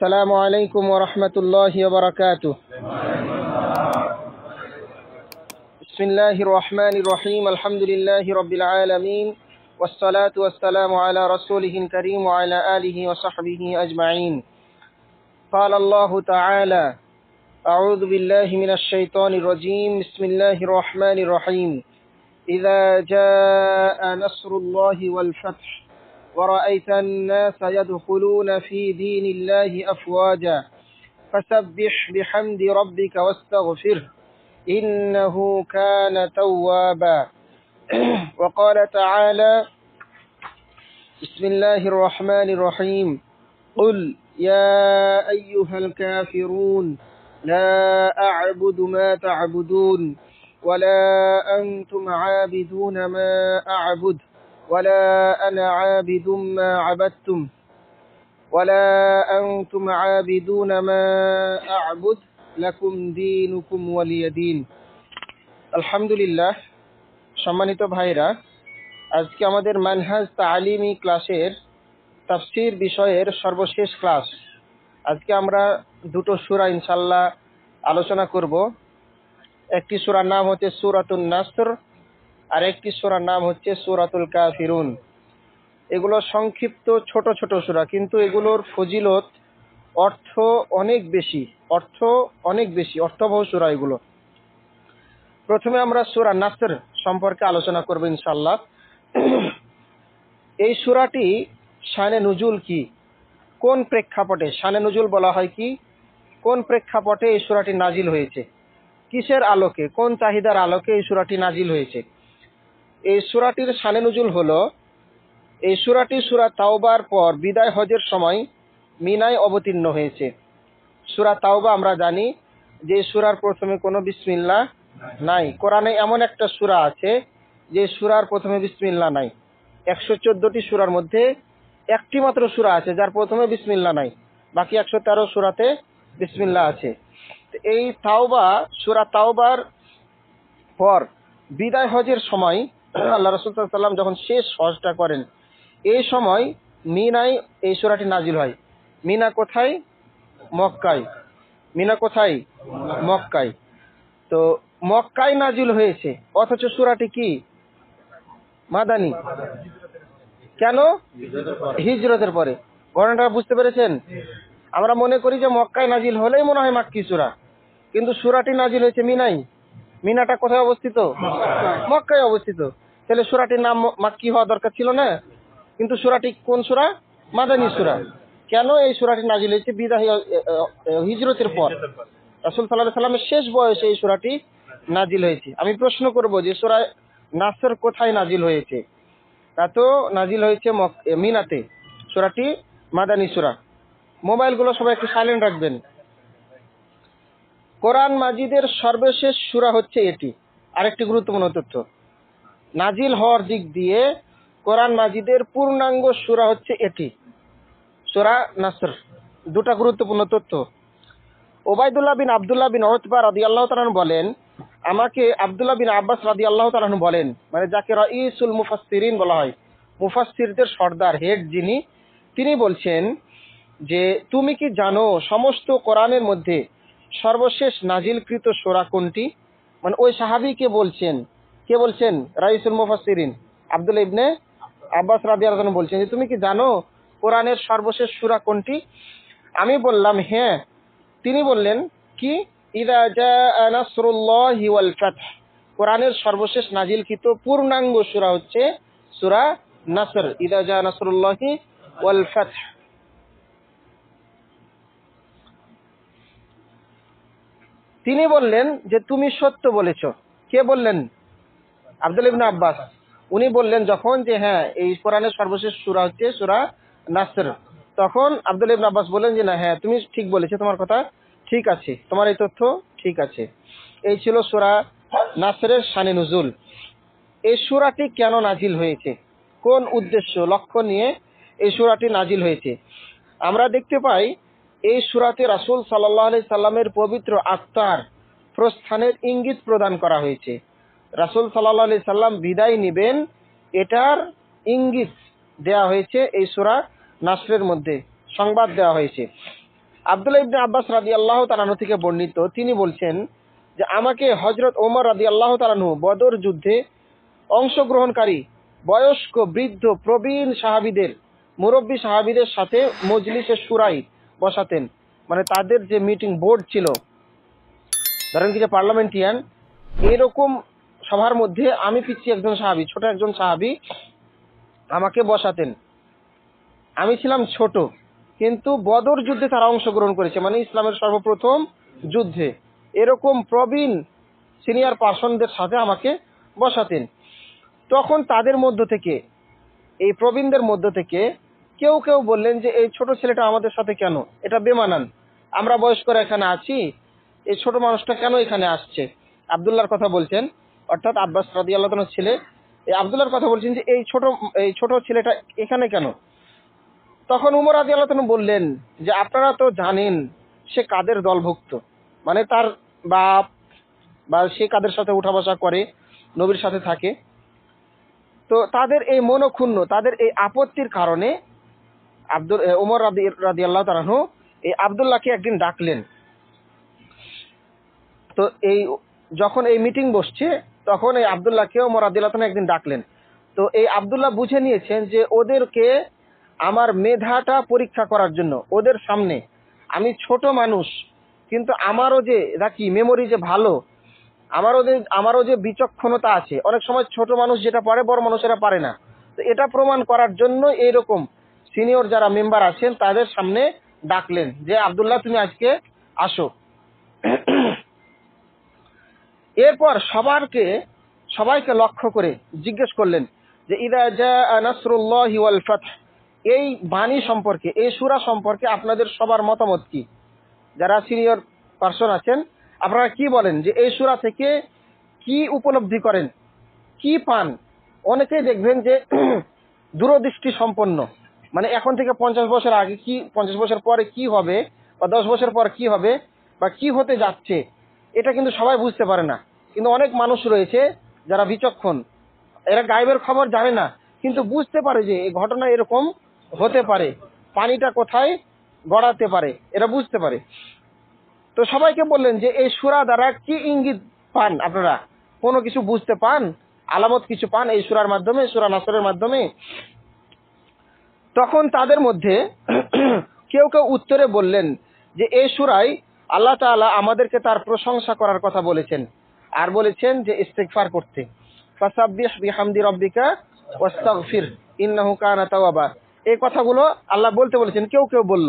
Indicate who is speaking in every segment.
Speaker 1: السلام عليكم ورحمة الله وبركاته. بسم الله الرحمن الرحيم. الحمد لله رب العالمين والصلاة والسلام على رسوله الكريم وعلى آله وصحبه أجمعين. قال الله تعالى: أعوذ بالله من الشيطان الرجيم. بسم الله الرحمن الرحيم. إذا جاء نصر الله والفتح ورأيت الناس يدخلون في دين الله أفواجا فسبح بحمد ربك واستغفره إنه كان توابا. وقال تعالى: بسم الله الرحمن الرحيم. قل يا أيها الكافرون لا أعبد ما تعبدون ولا أنتم عابدون ما أعبد ولا أنا عابد ما عبدتم ولا أنتم عابدون ما أعبد لكم دينكم ولي دين. আলহামদুলিল্লাহ, সম্মানিত ভাইরা, আজকে আমাদের মানহাজ তালিমি ক্লাসের তাফসীর বিষয়ের সর্বশেষ ক্লাস। আজকে আমরা দুটো সূরা ইনশাআল্লাহ আলোচনা করব। একটি সূরার নাম হচ্ছে সূরাতুন নাসর আর একটি সূরার নাম হচ্ছে সূরাতুল কাফিরুন। এগুলো সংক্ষিপ্ত ছোট ছোট সূরা, কিন্তু এগুলোর ফজিলত অর্থ অনেক বেশি, অর্থবহ সূরা এগুলো। প্রথমে আমরা সূরা নাসর সম্পর্কে আলোচনা করব ইনশাআল্লাহ। এই সূরাটি শানে নুজুল কি, কোন প্রেক্ষাপটে শানে নুজুল বলা হয় কি, কোন প্রেক্ষাপটে এই সূরাটি নাজিল হয়েছে, কিসের আলোকে, কোন চাহিদার আলোকে এই সূরাটি নাজিল হয়েছে। এই সূরাটির শানে নুজুল হলো, এই সূরাটি সূরা তাওবার পর বিদায় হজের সময় মিনায় অবতীর্ণ হয়েছে। সূরা তাওবা আমরা জানি যে সূরার প্রথমে কোনো বিসমিল্লাহ নাই। কোরআনে এমন একটা সূরা আছে যে সূরার প্রথমে বিসমিল্লাহ নাই। 114টি সূরার মধ্যে একটি মাত্র সূরা আছে যার প্রথমে বিসমিল্লাহ নাই, বাকি 113 সূরাতে বিসমিল্লাহ আছে। এই তাওবা, সূরা তাওবার পর বিদায় হজের সময় আল্লাহ রাসূল সাল্লাল্লাহু আলাইহি ওয়াসাল্লাম যখন শেষ হজটা করেন, এই সময় মিনায় এই সূরাটি নাজিল হয়। মিনা কোথায়? মক্কায়। মিনা কোথায়? মক্কায়। তো মক্কায় নাজিল হয়েছে, অথচ সূরাটি কি মাদানী। কেন? হিজরতের পরে। ঘটনাটা বুঝতে পেরেছেন? আমরা মনে করি যে মক্কায় নাজিল হলেই মনে হয় মাক্কি সূরা, কিন্তু সূরাটি নাজিল হয়েছে মিনায়। মিনাটা কোথায় অবস্থিত? মক্কায় অবস্থিত। তাহলে সূরাটির নাম মাক্কি হওয়া দরকার ছিল না, কিন্তু সূরাটি কোন সূরা? মাদানী সূরা। কেন এই সূরাটি নাজিল হয়েছে? বিদায় হিজরতের পর, রাসূল সাল্লাল্লাহু আলাইহি সাল্লামের শেষ বয়সে এই সূরাটি নাজিল হয়েছে। আমি প্রশ্ন করব যে সূরা নাসর কোথায় নাজিল হয়েছে? তা তো নাজিল হয়েছে মিনাতে। সূরাটি মাদানী সূরা। মোবাইলগুলো সবাই একটু সাইলেন্ট রাখবেন। কোরআন মাজিদের সর্বশেষ সূরা হচ্ছে এটি। আরেকটি গুরুত্বপূর্ণ তথ্য, নাজিল হওয়ার দিক দিয়ে কোরআন মাজিদের পূর্ণাঙ্গ সূরা হচ্ছে এটি, সূরা নাসর। দুটা গুরুত্বপূর্ণ তথ্য। ওবাইদুল্লাহ বিন আব্দুল্লাহ বিন উতবা রাদিয়াল্লাহু তাআলা আনহু বলেন, আমাকে আব্দুল্লাহ বিন আব্বাস রাদিয়াল্লাহু তাআলা আনহু বলেন, মানে যাকে রাইসুল মুফাসসিরিন বলা হয়, মুফাসসিরদের সর্দার, হেড যিনি, তিনি বলছেন যে তুমি কি জানো সমস্ত কোরআনের মধ্যে সর্বশেষ নাজিলকৃত সূরা কোনটি? মানে ওই সাহাবীকে বলছেন। কে বলছেন? রাইসুল মুফাসসিরিন আব্দুল্লাহ ইবনে আব্বাস রাদিয়াল্লাহু তাআলা বলছেন যে তুমি কি জানো কোরআনের সর্বশেষ সূরা কোনটি? আমি বললাম হ্যাঁ। তিনি বললেন কি? ইযা জাআ নাসরুল্লাহি ওয়াল ফাতহ। কোরআনের সর্বশেষ নাজিলকৃত পূর্ণাঙ্গ সূরা হচ্ছে সূরা নাসর। ইযা জাআ নাসরুল্লাহি ওয়াল ফাতহ। তিনি বললেন যে তুমি সত্য বলেছো। কে বললেন? আব্দুল্লাহ ইবনে আব্বাস। উনি বললেন যখন যে হ্যাঁ এই কোরআনের সর্বশেষ সূরা হচ্ছে সূরা নাসর, তখন আব্দুল্লাহ ইবনে আব্বাস বললেন যে না, হ্যাঁ তুমি ঠিক বলেছো, তোমার কথা ঠিক আছে, তোমার এই তথ্য ঠিক আছে। এই ছিল সূরা নাসরের শানে নুজুল। এই সূরাটি কেন নাজিল হয়েছে, কোন উদ্দেশ্য লক্ষ্য নিয়ে এই সূরাটি নাজিল হয়েছে? আমরা দেখতে পাই এই সূরাতে রাসূল সাল্লাল্লাহু আলাইহি সাল্লামের পবিত্র আত্মার প্রস্থানের ইঙ্গিত প্রদান করা হয়েছে। রাসূল সাল্লাল্লাহু আলাইহি সাল্লাম বিদায় নেবেন, এটার ইঙ্গিত দেয়া হয়েছে এই সূরা নাসরের মধ্যে, সংবাদ দেওয়া হয়েছে। আব্দুল্লাহ ইবনে আব্বাস রাদিয়াল্লাহু তাআলা আনহু থেকে বর্ণিত, তিনি বলছেন যে আমাকে হযরত ওমর রাদিয়াল্লাহু তাআলা আনহু বদর যুদ্ধে অংশগ্রহণকারী বয়স্ক, বৃদ্ধ, প্রবীণ সাহাবীদের, মুরব্বী সাহাবীদের সাথে মজলিসে শুরাই বসাতেন। মানে তাদের যে মিটিং বোর্ড ছিল, ধরেন কি যে পার্লামেন্টিয়ান, এরকম সভার মধ্যে আমি পিচ্ছি একজন সাহাবী, ছোট একজন সাহাবী আমাকে বসাতেন। আমি ছিলাম ছোট, কিন্তু বদর যুদ্ধে তারা অংশগ্রহণ করেছে, মানে ইসলামের সর্বপ্রথম যুদ্ধে। এরকম প্রবীণ সিনিয়র পার্সনদের সাথে আমাকে বসাতেন। তখন তাদের মধ্য থেকে, এই প্রবীণদের মধ্য থেকে কেউ কেউ বললেন যে এই ছোট ছেলেটা আমাদের সাথে কেন, এটা বেমানান, আমরা বয়স্করা এখানে আছি, এই ছোট মানুষটা কেন এখানে আসছে। আব্দুল্লাহর কথা বলছেন, অর্থাৎ আব্বাস রাদিয়াল্লাহু তাআলার ছেলে, এই আব্দুল্লাহর কথা বলছেন যে এই ছোট ছেলেটা এখানে কেন। তখন উমর রাদিয়াল্লাহু তাআলা বললেন যে আপনারা তো জানেন সে কাদের দলভুক্ত, মানে তার বাপ বা সে কাদের সাথে উঠা বসা করে, নবীর সাথে থাকে। তো তাদের এই মনোক্ষুণ্ণ, তাদের এই আপত্তির কারণে উমর রাদিয়াল্লাহু তাআলা আনহু এই আব্দুল্লাহকে একদিন ডাকলেন। তো যখন এই মিটিং বসছে, তখন এই আব্দুল্লাহকে উমর রাদিয়াল্লাহু তাআলা একদিন ডাকলেন। তো এই আব্দুল্লাহ বুঝে নিয়েছেন যে ওদেরকে আমার মেধাটা পরীক্ষা করার জন্য, ওদের সামনে আমি ছোট মানুষ, কিন্তু আমারও যে রাখি মেমোরি যে ভালো, আমারও যে বিচক্ষণতা আছে। অনেক সময় ছোট মানুষ যেটা পারে বড় মানুষেরা পারে না। তো এটা প্রমাণ করার জন্য এইরকম সিনিয়র যারা মেম্বার আছেন তাদের সামনে ডাকলেন যে আব্দুল্লাহ তুমি আজকে আসো। এরপর সবাইকে লক্ষ্য করে জিজ্ঞেস করলেন যে ইদা জাআ নাসরুল্লাহি ওয়াল ফাতহ, এই বাণী সম্পর্কে, এই সূরা সম্পর্কে আপনাদের সবার মতামত কি? যারা সিনিয়র পার্সন আছেন আপনারা কি বলেন, যে এই সূরা থেকে কি উপলব্ধি করেন, কি পান? অনেকেই দেখবেন যে দূরদৃষ্টি সম্পন্ন, মানে এখন থেকে 50 বছর আগে কি, 50 বছর পরে কি হবে, বা 10 বছর পর কি হবে, বা কি হতে যাচ্ছে, এটা কিন্তু সবাই বুঝতে পারে না। কিন্তু অনেক মানুষ রয়েছে যারা বিচক্ষণ, এরা গায়েবের খবর জানে না, কিন্তু বুঝতে পারে যে এই ঘটনা এরকম হতে পারে, পানিটা কোথায় গড়াতে পারে, এরা বুঝতে পারে। তো সবাইকে বললেন যে এই সূরা দ্বারা কি ইঙ্গিত পান, আপনারা কোনো কিছু বুঝতে পান, আলামত কিছু পান এই সূরার মাধ্যমে, সূরা নাসরের মাধ্যমে? তখন তাদের মধ্যে কেউ কেউ উত্তরে বললেন যে এই সূরায় আল্লাহ তাআলা আমাদেরকে তার প্রশংসা করার কথা বলেছেন, আর বলেছেন যে ইস্তিগফার করতে, ফাসাব্বিহ বিহামদি রাব্বিকা ওয়াস্তাগফির ইন্নাহু কানা তাওয়াবা। এই কথাগুলো আল্লাহ বলতে বলেছেন। কেউ কেউ বলল,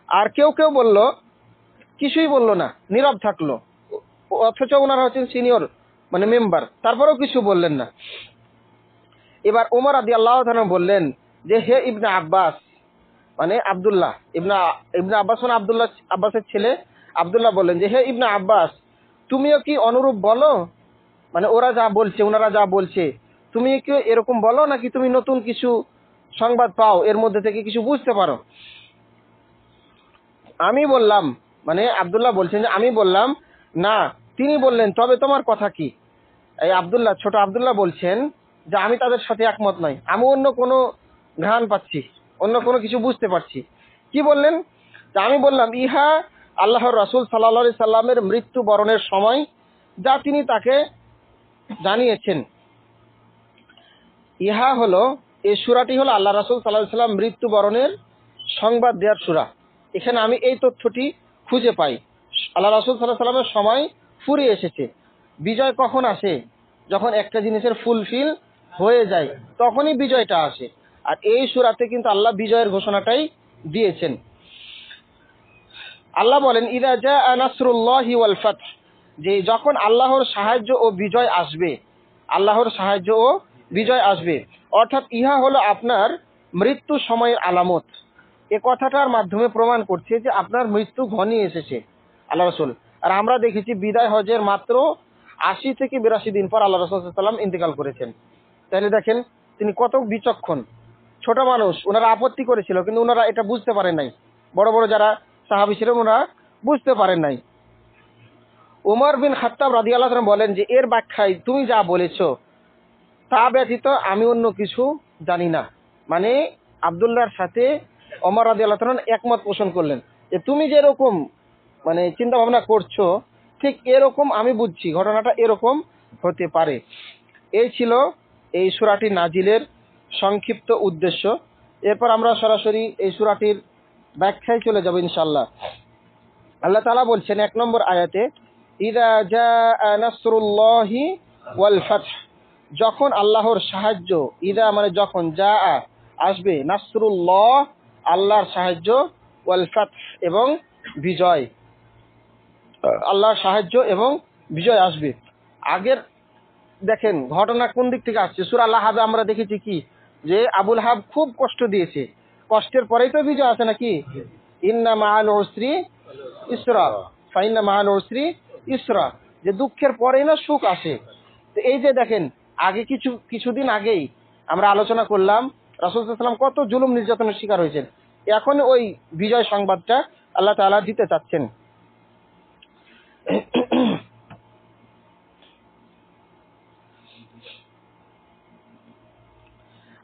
Speaker 1: আর কেউ কেউ বলল কিছুই বলল না, নীরব থাকলো, অথচ ওনারা হচ্ছেন সিনিয়র মানে মেম্বার, তারপরেও কিছু বললেন না। এবার ওমর রাদিয়াল্লাহু তাআলা বললেন যে হে ইবনে আব্বাস, মানে আব্দুল্লাহ ইবনে আব্বাস, মানে আব্বাসের ছেলে আব্দুল্লাহ বললেন যে হে ইবনে আব্বাস, তুমিও কি অনুরূপ বলো, মানে ওরা যা বলছে, ওনারা যা বলছে, তুমি কি এরকম বলো, নাকি তুমি নতুন কিছু সংবাদ পাও, এর মধ্যে থেকে কিছু বুঝতে পারো? আমি বললাম, মানে আব্দুল্লাহ বলছেন যে আমি বললাম না। তিনি বললেন তবে তোমার কথা কি? এই ছোট আব্দুল্লাহ বলছেন যে আমি তাদের সাথে একমত নই, আমি অন্য কোনো ঘ্রাণ পাচ্ছি, অন্য কোনো কিছু বুঝতে পারছি। কি বললেন? তা আমি বললাম ইহা আল্লাহর রাসূল সাল্লাল্লাহু আলাইহি সাল্লামের মৃত্যু বরণের সময় যা তিনি তাকে জানিয়েছেন। ইহা হলো, এই সূরাটি হলো আল্লাহ রাসূল সাল্লাল্লাহু আলাইহি সাল্লাম মৃত্যু বরণের সংবাদ দেওয়ার সূরা। এখানে আমি এই তথ্যটি খুঁজে পাই, আল্লাহ রাসূল সাল্লাল্লাহু আলাইহি সাল্লামের সময় ফুরিয়ে এসেছে। বিজয় কখন আসে? যখন একটা জিনিসের ফুলফিল হয়ে যায়, তখনই বিজয়টা আসে। আর এই সূরাতে কিন্তু আল্লাহ বিজয়ের ঘোষণাটাই দিয়েছেন। আল্লাহ বলেন ইদা জাআ নাসরুল্লাহি ওয়াল ফাতহ, যে যখন আল্লাহর সাহায্য ও বিজয় আসবে, আল্লাহর সাহায্য ও বিজয় আসবে, অর্থাৎ ইহা হলো আপনার মৃত্যু সময়ের আলামত। এ কথাটার মাধ্যমে প্রমাণ করছে যে আপনার মৃত্যু ঘনিয়ে এসেছে আল্লাহ রাসূল। আর আমরা দেখেছি বিদায় হজের মাত্র 80 থেকে 82 দিন পর আল্লাহ রাসূল সাল্লাল্লাহু আলাইহি ওয়াসাল্লাম ইন্তেকাল করেছেন। তাহলে দেখেন তিনি কত বিচক্ষণ। ছোট মানুষ, ওনারা আপত্তি করেছিল, কিন্তু ওনারা এটা বুঝতে পারেন নাই। বড় বড় যারা সাহাবী ছিলেন ওনারা বুঝতে পারেন নাই। উমর বিন খাত্তাব রাদিয়াল্লাহু আনহু বলেন যে এর ব্যাখ্যায় তুমি যা বলেছো তা ব্যতীত আমি অন্য কিছু জানি না। মানে আব্দুল্লাহর সাথে ওমর রাদিয়াল্লাহু তাআলা একমত পোষণ করলেন যে তুমি যেরকম মানে চিন্তা ভাবনা করছো ঠিক এরকম আমি বুঝছি, ঘটনাটা এরকম হতে পারে। এই ছিল এই সূরাটি নাজিলের সংক্ষিপ্ত উদ্দেশ্য। এরপর আমরা সরাসরি এই সূরাটির ব্যাখ্যায় চলে যাব ইনশাআল্লাহ। আল্লাহ তাআলা বলছেন 1 নম্বর আয়াতে, ইযা জাআ নাসরুল্লাহি ওয়াল ফাতহ, যখন আল্লাহর সাহায্য, ইদা মানে যখন, জাআ আসবে, নাসরুল্লাহ আল্লাহর সাহায্য, ওয়াল ফাতহ এবং বিজয়, আল্লাহর সাহায্য এবং বিজয় আসবে। আগের দেখেন ঘটনা কোন দিক থেকে আসছে, সূরা লাহাবে আমরা দেখেছি কি যে আবুল হাব খুব কষ্ট দিয়েছে, কষ্টের পরেই তো বিজয় আছে নাকি, ইন্না মাআল উসরি ইসরা, ফাইন্না মাআল উসরি ইসরা, যে দুঃখের পরেই না সুখ আসে। তো এই যে দেখেন আগে কিছুদিন আগেই আমরা আলোচনা করলাম রাসূল সাল্লাল্লাহু আলাইহি ওয়াসাল্লাম কত জুলুম নির্যাতনের শিকার হয়েছেন, এখন ওই বিজয় সংবাদটা আল্লাহ তাআলা দিতে চাচ্ছেন।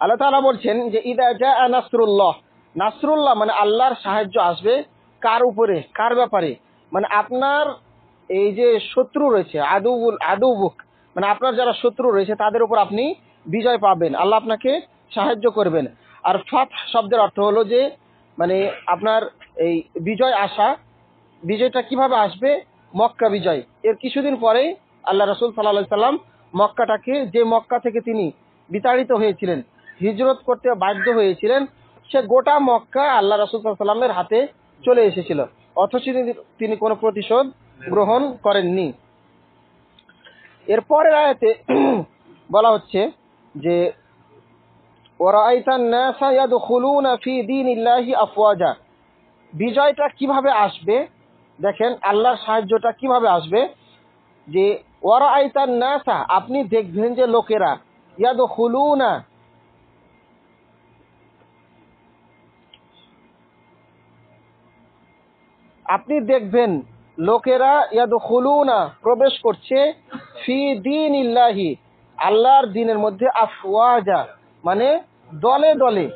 Speaker 1: আল্লাহ তাআলা বলছেন যে ইদা জাআ নাসরুল্লাহ, নাসরুল্লাহ মানে আল্লাহর সাহায্য আসবে কার উপরে, কার ব্যাপারে, মানে আপনার এই যে শত্রু রয়েছে, আদুবুক মানে আপনার যারা শত্রু রয়েছে তাদের উপর আপনি বিজয় পাবেন, আল্লাহ আপনাকে সাহায্য করবেন। আর ফাতহ শব্দের অর্থ হলো যে মানে আপনার এই বিজয় আসা, বিজয়টা কিভাবে আসবে, মক্কা বিজয়। এর কিছুদিন পরেই আল্লাহ রাসূল সাল্লাল্লাহু আলাইহি সাল্লাম মক্কাটাকে, যে মক্কা থেকে তিনি বিতাড়িত হয়েছিলেন, হিজরত করতে বাধ্য হয়েছিলেন, সে গোটা মক্কা আল্লাহ রাসূল সাল্লাল্লাহু আলাইহি সাল্লামের হাতে চলে এসেছিল, অথচ তিনি কোনো প্রতিশোধ গ্রহণ করেননি। এরপরের আয়াতে বলা হচ্ছে যে ওয়ারাআইতান নাসা ইয়াদখুলুনা ফি দীনিল্লাহি আফওয়াজা, বিজয়টা কিভাবে আসবে, দেখেন আল্লাহর সাহায্যটা কিভাবে আসবে, যে ওয়ারাআইতান নাসা আপনি দেখবেন যে লোকেরা, ইয়াদখুলুনা আপনি দেখবেন লোকেরা, ইয়াদখুলুনা প্রবেশ করছে, ফি দীনিল্লাহি আল্লাহর দ্বীনের মধ্যে, আফওয়াজা মানে দলে দলে,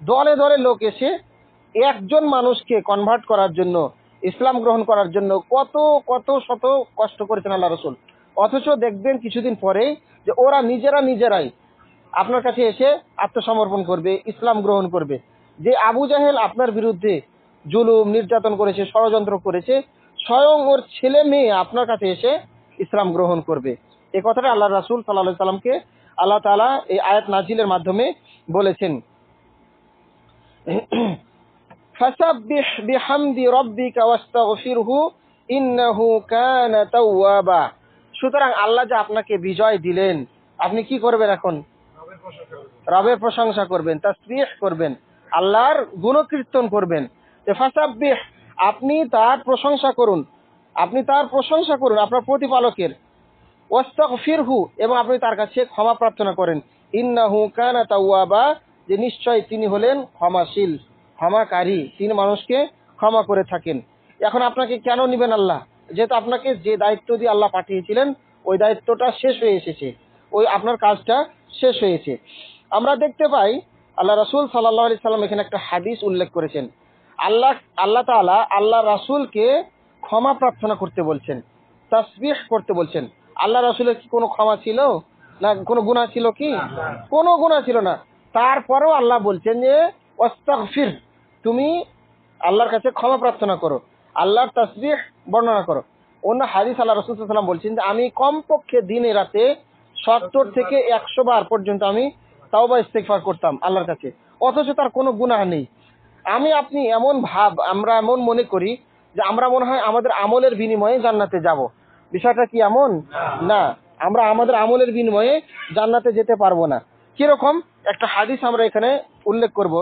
Speaker 1: দলে দলে লোক এসে একজন মানুষকে কনভার্ট করার জন্য, ইসলাম গ্রহণ করার জন্য কত কত শত কষ্ট করেছেন আল্লাহ রাসূল, অথচ দেখবেন কিছুদিন পরে যে ওরা নিজেরাই আপনার কাছে এসে আত্মসমর্পণ করবে, ইসলাম গ্রহণ করবে। যে আবু জাহেল আপনার বিরুদ্ধে জুলুম নির্যাতন করেছে, ষড়যন্ত্র করেছে, স্বয়ং ওর ছেলে মেয়ে আপনার কাছে এসে ইসলাম গ্রহণ করবে। এই কথাটা আল্লাহ রাসূল সাল্লাল্লাহু আলাইহি সাল্লামকে আল্লাহ তাআলা এই আয়াত নাজিলের মাধ্যমে বলেছেন। ফাসাব্বিহ বিহামদি রাব্বিকা ওয়াস্তাগফিরহু ইন্নাহু কানা তাওয়াবা, সুতরাং আল্লাহ যে আপনাকে বিজয় দিলেন, আপনি কি করবেন এখন, রবের প্রশংসা করবেন, তাসবিহ করবেন, আল্লাহর গুণকীর্তন করবেন। ফাসাব্বিহ আপনি তার প্রশংসা করুন, আপনি তার প্রশংসা করুন আপনার প্রতিপালকের, ওয়াস্তাগফিরহু এবং আপনি তার কাছে ক্ষমা প্রার্থনা করেন, ইন্নাহু কানা তাওয়াবা যে নিশ্চয় তিনি হলেন ক্ষমাশীল, ক্ষমাকারী, তিনি মানুষকে ক্ষমা করে থাকেন। এখন আপনাকে কেন নিবেন আল্লাহ, যেহেতু আপনাকে যে দায়িত্ব দিয়ে আল্লাহ পাঠিয়েছিলেন ওই দায়িত্বটা শেষ হয়ে এসেছে, ওই আপনার কাজটা শেষ হয়েছে। আমরা দেখতে পাই আল্লাহ রাসূল সাল্লাল্লাহু আলাইহি সাল্লাম এখানে একটা হাদিস উল্লেখ করেছেন, আল্লাহ তাআলা আল্লাহ রাসূলকে ক্ষমা প্রার্থনা করতে বলছেন, তাসবিহ করতে বলছেন। আল্লাহ রাসূলের কি কোনো ক্ষমা ছিল না, কোনো গুনাহ ছিল কি, কোনো গুনাহ ছিল না, তারপরেও আল্লাহ বলছেন যে ওয়াস্তাগফির, তুমি আল্লাহর কাছে ক্ষমা প্রার্থনা করো, আল্লাহর তাসবিহ বর্ণনা করো। অন্য হাদিস আল্লাহ রাসূল সাল্লাল্লাহু আলাইহি ওয়াসাল্লাম বলছেন যে আমি কমপক্ষে দিনে রাতে 70 থেকে 100 বার পর্যন্ত আমি তাওবা ইস্তিগফার করতাম আল্লাহর কাছে, অথচ তার কোনো গুনাহ নেই। আপনি আমরা এমন মনে করি যে আমরা মনে হয় আমাদের আমলের বিনিময়ে জান্নাতে যাব, বিষয়টা কি এমন না, আমরা আমাদের আমলের বিনিময়ে জান্নাতে যেতে পারবো না। কিরকম একটা হাদিস আমরা এখানে উল্লেখ করব।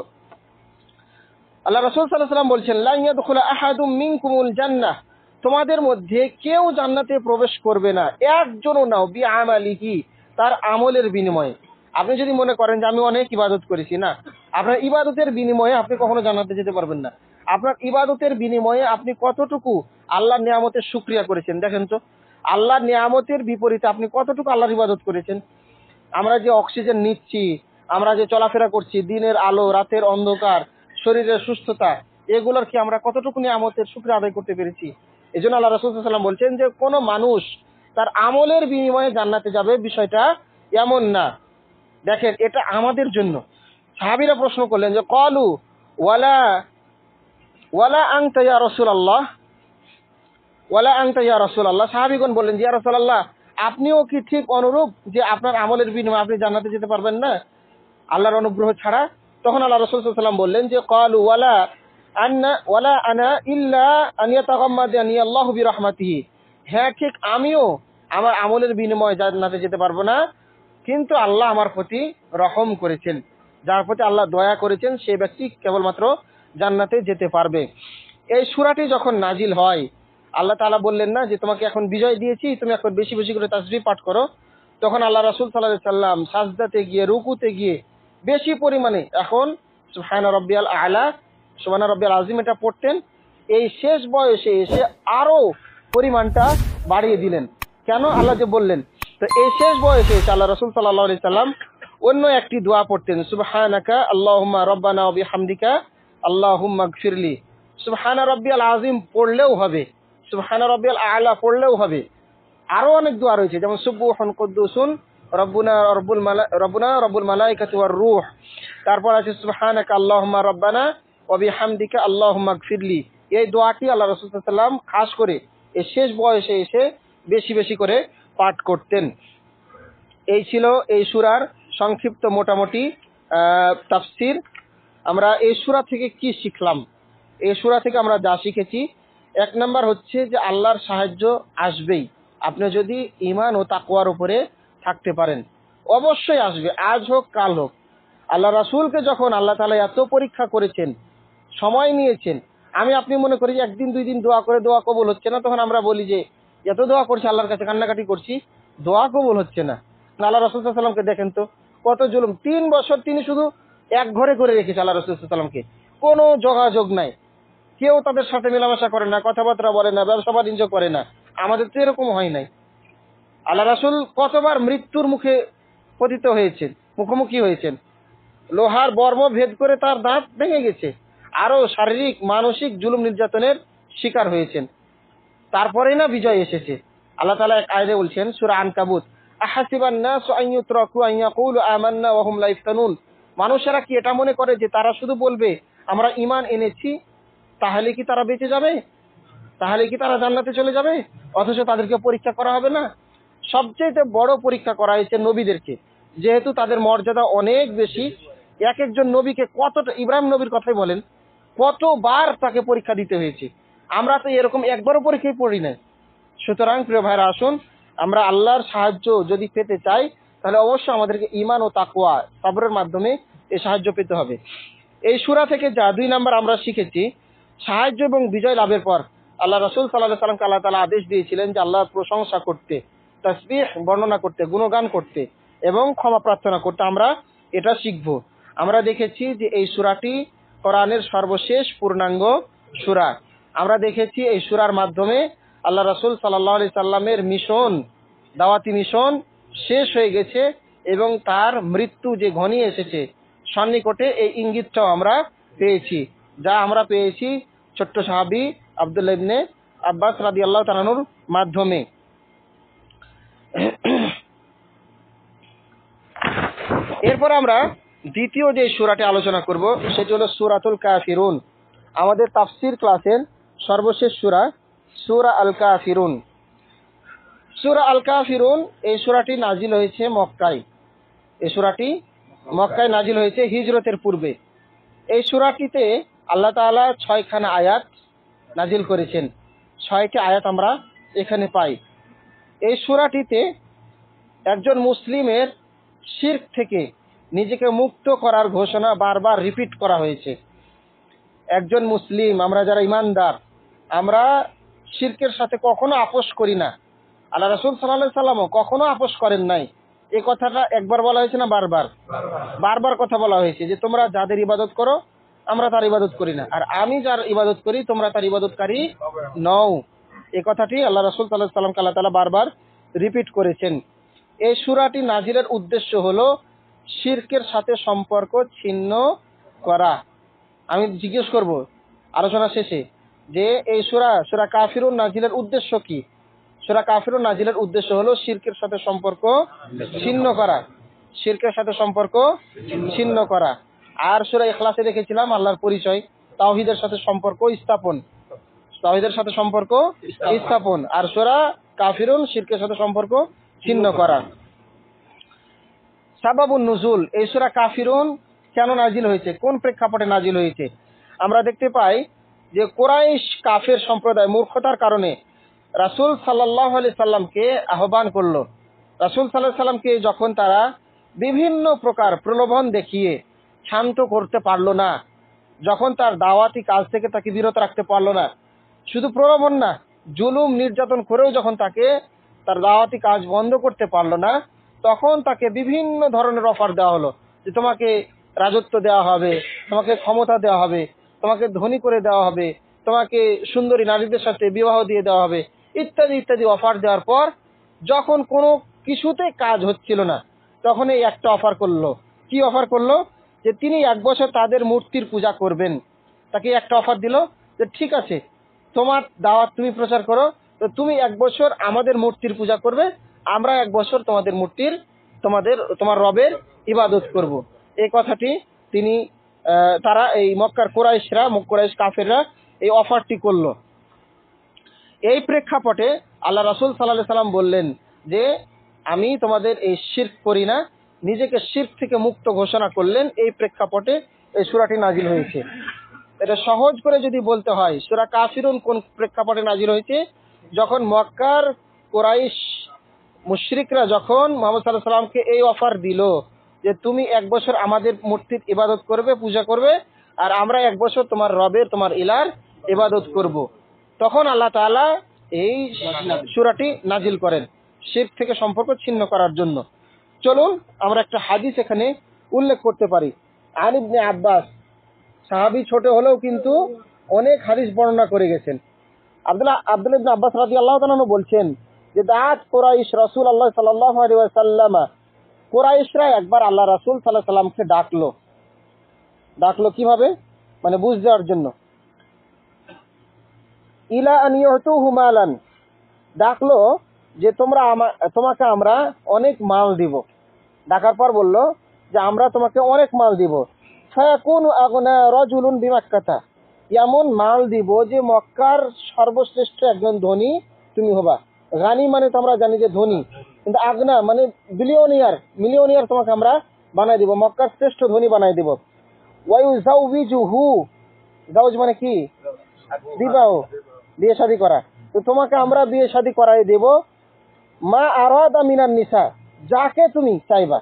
Speaker 1: আল্লাহ রাসূল সাল্লাল্লাহু আলাইহি ওয়াসাল্লাম বলছেন, লা ইয়াদখুলু আহাদুম মিনকুমুল জান্নাহ, তোমাদের মধ্যে কেউ জান্নাতে প্রবেশ করবে না, একজনও নাও, বিআমালিহি তার আমলের বিনিময়ে। আপনি যদি মনে করেন যে আমি অনেক ইবাদত করেছি, না, আপনার ইবাদতের বিনিময়ে আপনি কখনো জান্নাতে যেতে পারবেন না। আপনার ইবাদতের বিনিময়ে আপনি কতটুকু আল্লাহর নিয়ামতের শুকরিয়া করেছেন, দেখেন তো আল্লাহর নিয়ামতের বিপরীতে আপনি কতটুকু আল্লাহর ইবাদত করেছেন। আমরা যে অক্সিজেন নিচ্ছি, আমরা যে চলাফেরা করছি, দিনের আলো রাতের অন্ধকার শরীরের সুস্থতা, এগুলোর কি আমরা কতটুকু নিয়ামতের শুকরিয়া আদায় করতে পেরেছি? এই জন্য আল্লাহ রাসূল সাল্লাল্লাহু আলাইহি ওয়াসাল্লাম বলছেন যে কোনো মানুষ তার আমলের বিনিময়ে জান্নাতে যাবে, বিষয়টা এমন না। দেখেন, এটা আমাদের জন্য। সাহাবীরা প্রশ্ন করলেন যে ক্বালু ওয়ালা ওয়ালা আনতা ইয়া রাসূলুল্লাহ, ওয়ালা আনতা ইয়া রাসূলুল্লাহ। সাহাবীগণ বললেন যে ইয়া রাসূলুল্লাহ, আপনিও কি ঠিক অনুরূপ যে আপনার আমলের বিনিময়ে আপনি জান্নাতে যেতে পারবেন না আল্লাহর অনুগ্রহ ছাড়া? তখন আল্লাহ রাসূল সাল্লাল্লাহু আলাইহি ওয়াসাল্লাম বললেন যে ক্বালু ওয়ালা আনা ইল্লা আন ইয়াতাগাম্মাদানি আল্লাহু বিরহমাতিহি। হ্যাঁ, ঠিক আমিও আমার আমলের বিনিময়ে জান্নাতে যেতে পারবো না, কিন্তু আল্লাহ আমার প্রতি রহম করেছেন, যার প্রতি আল্লাহ দয়া করেছেন সে ব্যক্তি কেবলমাত্র জান্নাতে যেতে পারবে। এই সূরাটি যখন নাজিল হয়, আল্লাহ তাআলা বললেন না যে তোমাকে এখন বিজয় দিয়েছি, তুমি এখন বেশি বেশি করে তাসবিহ পাঠ করো। তখন আল্লাহ রাসূল সাল্লাল্লাহু আলাইহি সাল্লাম সাজদাতে গিয়ে, রুকুতে গিয়ে বেশি পরিমাণে এখন সুবহান রাব্বিয়াল আ'লা, সুবহান রাব্বিয়াল আযীম এটা পড়তেন। এই শেষ বয়সে এসে আরো পরিমাণটা বাড়িয়ে দিলেন। কেন? আল্লাহ যে বললেন। তো এই শেষ বয়সে এসে আল্লাহ রাসূল সাল্লাল্লাহু আলাইহি সাল্লাম অন্য একটি দোয়া পড়তেন, সুবহানাকা আল্লাহুম্মা রাব্বানা ওয়া বিহামদিকা আল্লাহুম্মা গফিরলি। সুবহান রাব্বিয়াল আযীম পড়লেও হবে, সুবহান রাব্বিয়াল আ'লা পড়লেও হবে। আরো অনেক দোয়া রয়েছে, যেমন সুবহুন কুদ্দুসুন রব্বুনা রব্বুল মালাইকাতি ওয়ার রূহ। তারপর আছে সুবহানাকা আল্লাহুম্মা রাব্বানা ওয়া বিহামদিকা আল্লাহুম্মা গফিরলি। এই দোয়াটি আল্লাহ রাসূল সাল্লাল্লাহু আলাইহি ওয়াসাল্লাম খাস করে এই শেষ বয়সে এসে বেশি বেশি করে পাঠ করতেন। এই ছিল এই সূরার সংক্ষিপ্ত মোটামুটি তাফসীর। আমরা এই সূরা থেকে কি শিখলাম? এই সূরা থেকে আমরা যা শিখেছি, এক নাম্বার হচ্ছে যে আল্লাহর সাহায্য আসবেই, আপনি যদি ঈমান ও তাকওয়ার উপরে থাকতে পারেন, অবশ্যই আসবে, আজ হোক কাল হোক। আল্লাহ রাসূলকে যখন আল্লাহ তাআলা এত পরীক্ষা করেছেন, সময় নিয়েছেন, আমি আপনি মনে করি যে একদিন দুই দিন দোয়া করে দোয়া কবুল হচ্ছে না, তখন আমরা বলি যে এত দোয়া করছি আল্লাহর কাছে, কান্নাকাটি করছি, দোয়া কবুল হচ্ছে না। আল্লাহ রাসূল সাল্লাল্লাহু আলাইহি ওয়াসাল্লামকে দেখেন তো, কত জুলুম। 3 বছর তিনি শুধু এক ঘরে করে রেখেছে আল্লাহ রাসূল সাল্লাল্লাহু আলাইহি ওয়াসাল্লামকে, কোনো যোগাযোগ নাই, কেউ তাদের সাথে মেলামেশা করে না, কথাবার্তা বলে না, ব্যবসা বাণিজ্য করে না। আমাদের তো এরকম হয় নাই। আল্লাহ রাসূল কতবার মৃত্যুর মুখে পতিত হয়েছেন, মুখোমুখি হয়েছেন, লোহার বর্ম ভেদ করে তার দাঁত ভেঙে গেছে, আরো শারীরিক মানসিক জুলুম নির্যাতনের শিকার হয়েছেন। তারপরেই না বিজয় এসেছে। আল্লাহ তাআলা এক আয়াতে বলছেন, সূরা আনকাবুত, আহাসিবান নাসু আন ইউতরাকু আন ইয়াকুলু আমান্না ওয়া হুম লা ইফতানুন। মানুষেরা কি এটা মনে করে যে তারা শুধু বলবে আমরা ঈমান এনেছি, তাহলে কি তারা বেঁচে যাবে, তাহলে কি তারা জান্নাতে চলে যাবে, অথচ তাদেরকে পরীক্ষা করা হবে না? সবচেয়ে বড় পরীক্ষা করা হয়েছে নবীদেরকে, যেহেতু তাদের মর্যাদা অনেক বেশি। এক একজন নবীকে কতটা, ইব্রাহিম নবীর কথাই বলেন, কতবার তাকে পরীক্ষা দিতে হয়েছে। আমরা তো এরকম একবারও পরীক্ষায় পড়ি না। সুতরাং প্রিয় ভাইরা, আসুন আমরা আল্লাহর সাহায্য যদি পেতে চাই, তাহলে অবশ্যই আমাদেরকে ঈমান ও তাকওয়া সবরের মাধ্যমে এই সাহায্য পেতে হবে। এই সূরা থেকে যা 2 নাম্বার আমরা শিখেছি, সাহায্য এবং বিজয় লাভের পর আল্লাহ রাসূল সাল্লাল্লাহু আলাইহি ওয়াসাল্লামকে আল্লাহ তাআলা আদেশ দিয়েছিলেন যে আল্লাহর প্রশংসা করতে, তাসবিহ বর্ণনা করতে, গুণগান করতে এবং ক্ষমা প্রার্থনা করতে। আমরা এটা শিখব। আমরা দেখেছি যে এই সূরাটি কোরআনের সর্বশেষ পূর্ণাঙ্গ সূরা। আমরা দেখেছি এই সূরার মাধ্যমে আল্লাহ রাসূল সাল্লাল্লাহু আলাইহি সাল্লামের মিশন, দাওয়াতি মিশন শেষ হয়ে গেছে এবং তার মৃত্যু যে ঘনিয়ে এসেছে সন্নিকটে, এই ইঙ্গিতটাও আমরা পেয়েছি, যা আমরা পেয়েছি ছোট্ট সাহাবী আব্দুল্লাহ ইবনে আব্বাস রাদিয়াল্লাহু তাআলা আনহুর মাধ্যমে। এরপর আমরা দ্বিতীয় যে সূরাটি আলোচনা করব সেটি হলো সূরাতুল কাফিরুন। আমাদের তাফসীর ক্লাসের সর্বশেষ সূরা, সূরা আল কাফিরুন। সূরা আল কাফিরুন, এই সূরাটি নাজিল হয়েছে মক্কায়। এই সূরাটি মক্কায় নাজিল হয়েছে হিজরতের পূর্বে। এই সূরাটিতে আল্লাহ তাআলা 6 খানা আয়াত নাজিল করেছেন। 6টি আয়াত আমরা এখানে পাই। এই সূরাটিতে একজন মুসলিমের শিরক থেকে নিজেকে মুক্ত করার ঘোষণা বারবার রিপিট করা হয়েছে। একজন মুসলিম, আমরা যারা ঈমানদার, আমরা শিরকের সাথে কখনো আপোষ করি না। আল্লাহ রাসূল সাল্লাল্লাহু আলাইহি সাল্লামও কখনো আপোষ করেন নাই। এই কথাটা একবার বলা হয়েছে না বারবার? বারবার কথা বলা হয়েছে যে তোমরা যাদের ইবাদত করো আমরা তার ইবাদত করি না, আর আমি যার ইবাদত করি তোমরা তার ইবাদতকারী নও। এই কথাটি আল্লাহ রাসূল সাল্লাল্লাহু আলাইহি সাল্লামকে আল্লাহ তাআলা বারবার রিপিট করেছেন। এই সূরাটি নাজিলের উদ্দেশ্য হলো শিরকের সাথে সম্পর্ক ছিন্ন করা। আমি জিজ্ঞেস করব আলোচনা শেষে যে এই সূরা কাফিরুন নাজিলের উদ্দেশ্য কি। সূরা কাফিরুন নাজিলের উদ্দেশ্য হলো শিরকের সাথে সম্পর্ক ছিন্ন করা, শিরকের সাথে সম্পর্ক ছিন্ন করা। আর সূরা ইখলাসে দেখেছিলাম আল্লাহর পরিচয়, তাওহীদের সাথে সম্পর্ক স্থাপন, তাওহীদের সাথে সম্পর্ক স্থাপন। আর সূরা কাফিরুন শিরকের সাথে সম্পর্ক ছিন্ন করা। সাবাবুন নুজুল, এই সূরা কাফিরুন কেন নাজিল হয়েছে, কোন প্রেক্ষাপটে নাজিল হয়েছে? আমরা দেখতে পাই যে কুরাইশ কাফের সম্প্রদায় মূর্খতার কারণে রাসূল সাল্লাল্লাহু আলাইহি সাল্লামকে আহ্বান করলো। রাসূল সাল্লাল্লাহু আলাইহি সাল্লামকে যখন তারা বিভিন্ন প্রকার প্রলোভন দেখিয়ে শান্ত করতে পারলো না, যখন তার দাওয়াতি কাজ থেকে তাকে বিরত রাখতে পারলো না, শুধু প্রলোভন না, জুলুম নির্যাতন করেও যখন তাকে তার দাওয়াতি কাজ বন্ধ করতে পারলো না, তখন তাকে বিভিন্ন ধরনের অফার দেওয়া হলো যে তোমাকে রাজত্ব দেওয়া হবে, তোমাকে ক্ষমতা দেওয়া হবে, তোমাকে ধনী করে দেওয়া হবে, তোমাকে সুন্দরী নারীদের সাথে বিবাহ দিয়ে দেওয়া হবে, ইত্যাদি ইত্যাদি অফার দেওয়ার পর যখন কোনো কিছুতে কাজ হচ্ছিল না, তখন এই একটা অফার করলো। কি অফার করলো? যে তিনি 1 বছর তাদের মূর্তির পূজা করবেন। তাকে একটা অফার দিল যে ঠিক আছে, তোমার দাওয়াত তুমি প্রচার করো, তো তুমি 1 বছর আমাদের মূর্তির পূজা করবে, আমরা 1 বছর তোমাদের মূর্তির তোমার রবের ইবাদত করব। এই কথাটি তিনি তারা এই মক্কার কুরাইশ কাফেররা এই অফারটি করলো। এই প্রেক্ষাপটে আল্লাহ রাসূল সাল্লাল্লাহু আলাইহি সাল্লাম বললেন যে আমি তোমাদের এই শিরক করি না, নিজেকে শিরক থেকে মুক্ত ঘোষণা করলেন। এই প্রেক্ষাপটে এই সূরাটি নাজিল হয়েছে। এটা সহজ করে যদি বলতে হয়, সূরা কাফিরুন কোন প্রেক্ষাপটে নাজিল হয়েছে? যখন মক্কার কুরাইশ মুশরিকরা যখন মুহাম্মদ সাল্লাল্লাহু আলাইহি সাল্লামকে এই অফার দিল যে তুমি 1 বছর আমাদের মূর্তির ইবাদত করবে, পূজা করবে, আর আমরা 1 বছর তোমার রবের, তোমার ইলার ইবাদত করব, তখন আল্লাহ তাআলা এই সূরাটি নাজিল করেন শিরক থেকে সম্পর্ক ছিন্ন করার জন্য। চলুন আমরা একটা হাদিস এখানে উল্লেখ করতে পারি। আন ইবনে আব্বাস, সাহাবী ছোট হলেও কিন্তু অনেক হাদিস বর্ণনা করে গেছেন। আব্দুল্লাহ ইবনে আব্বাস রাদিয়াল্লাহু তাআলা আনহু বলছেন যে দাআত কুরাইশ রাসূলুল্লাহ সাল্লাল্লাহু আলাইহি ওয়াসাল্লাম, কুরাইশরা একবার আল্লাহ রাসূল সাল্লাল্লাহু আলাইহি সাল্লামকে ডাকলো কিভাবে, মানে বুঝ দেওয়ার জন্য। ইলা আন ইউতুহু মালান, ডাকলো যে তোমাকে আমরা অনেক মাল দিব। ডাকার পর বলল যে আমরা তোমাকে অনেক মাল দিব। ফায়াকুনু আগনা রাজুলুন বিমাক্কাতা, এমন মাল দিব যে মক্কার সর্বশ্রেষ্ঠ একজন ধনী তুমি হবা। গানি মানে তো আমরা জানি যে ধনী, কিন্তু আগনা মানে মিলিয়নিয়ার তোমাকে আমরা বানাই দিব, মক্কার শ্রেষ্ঠ ধনী বানাই দিব। ওয়ায়ুজাউবিজুহু, জাওজ মানে কি? বিবাহ, বিয়ে শাদী করা। তো তোমাকে আমরা বিয়ে শাদী করাই দেব। মা আরাদা মিনান নিসা, যাকে তুমি চাইবা,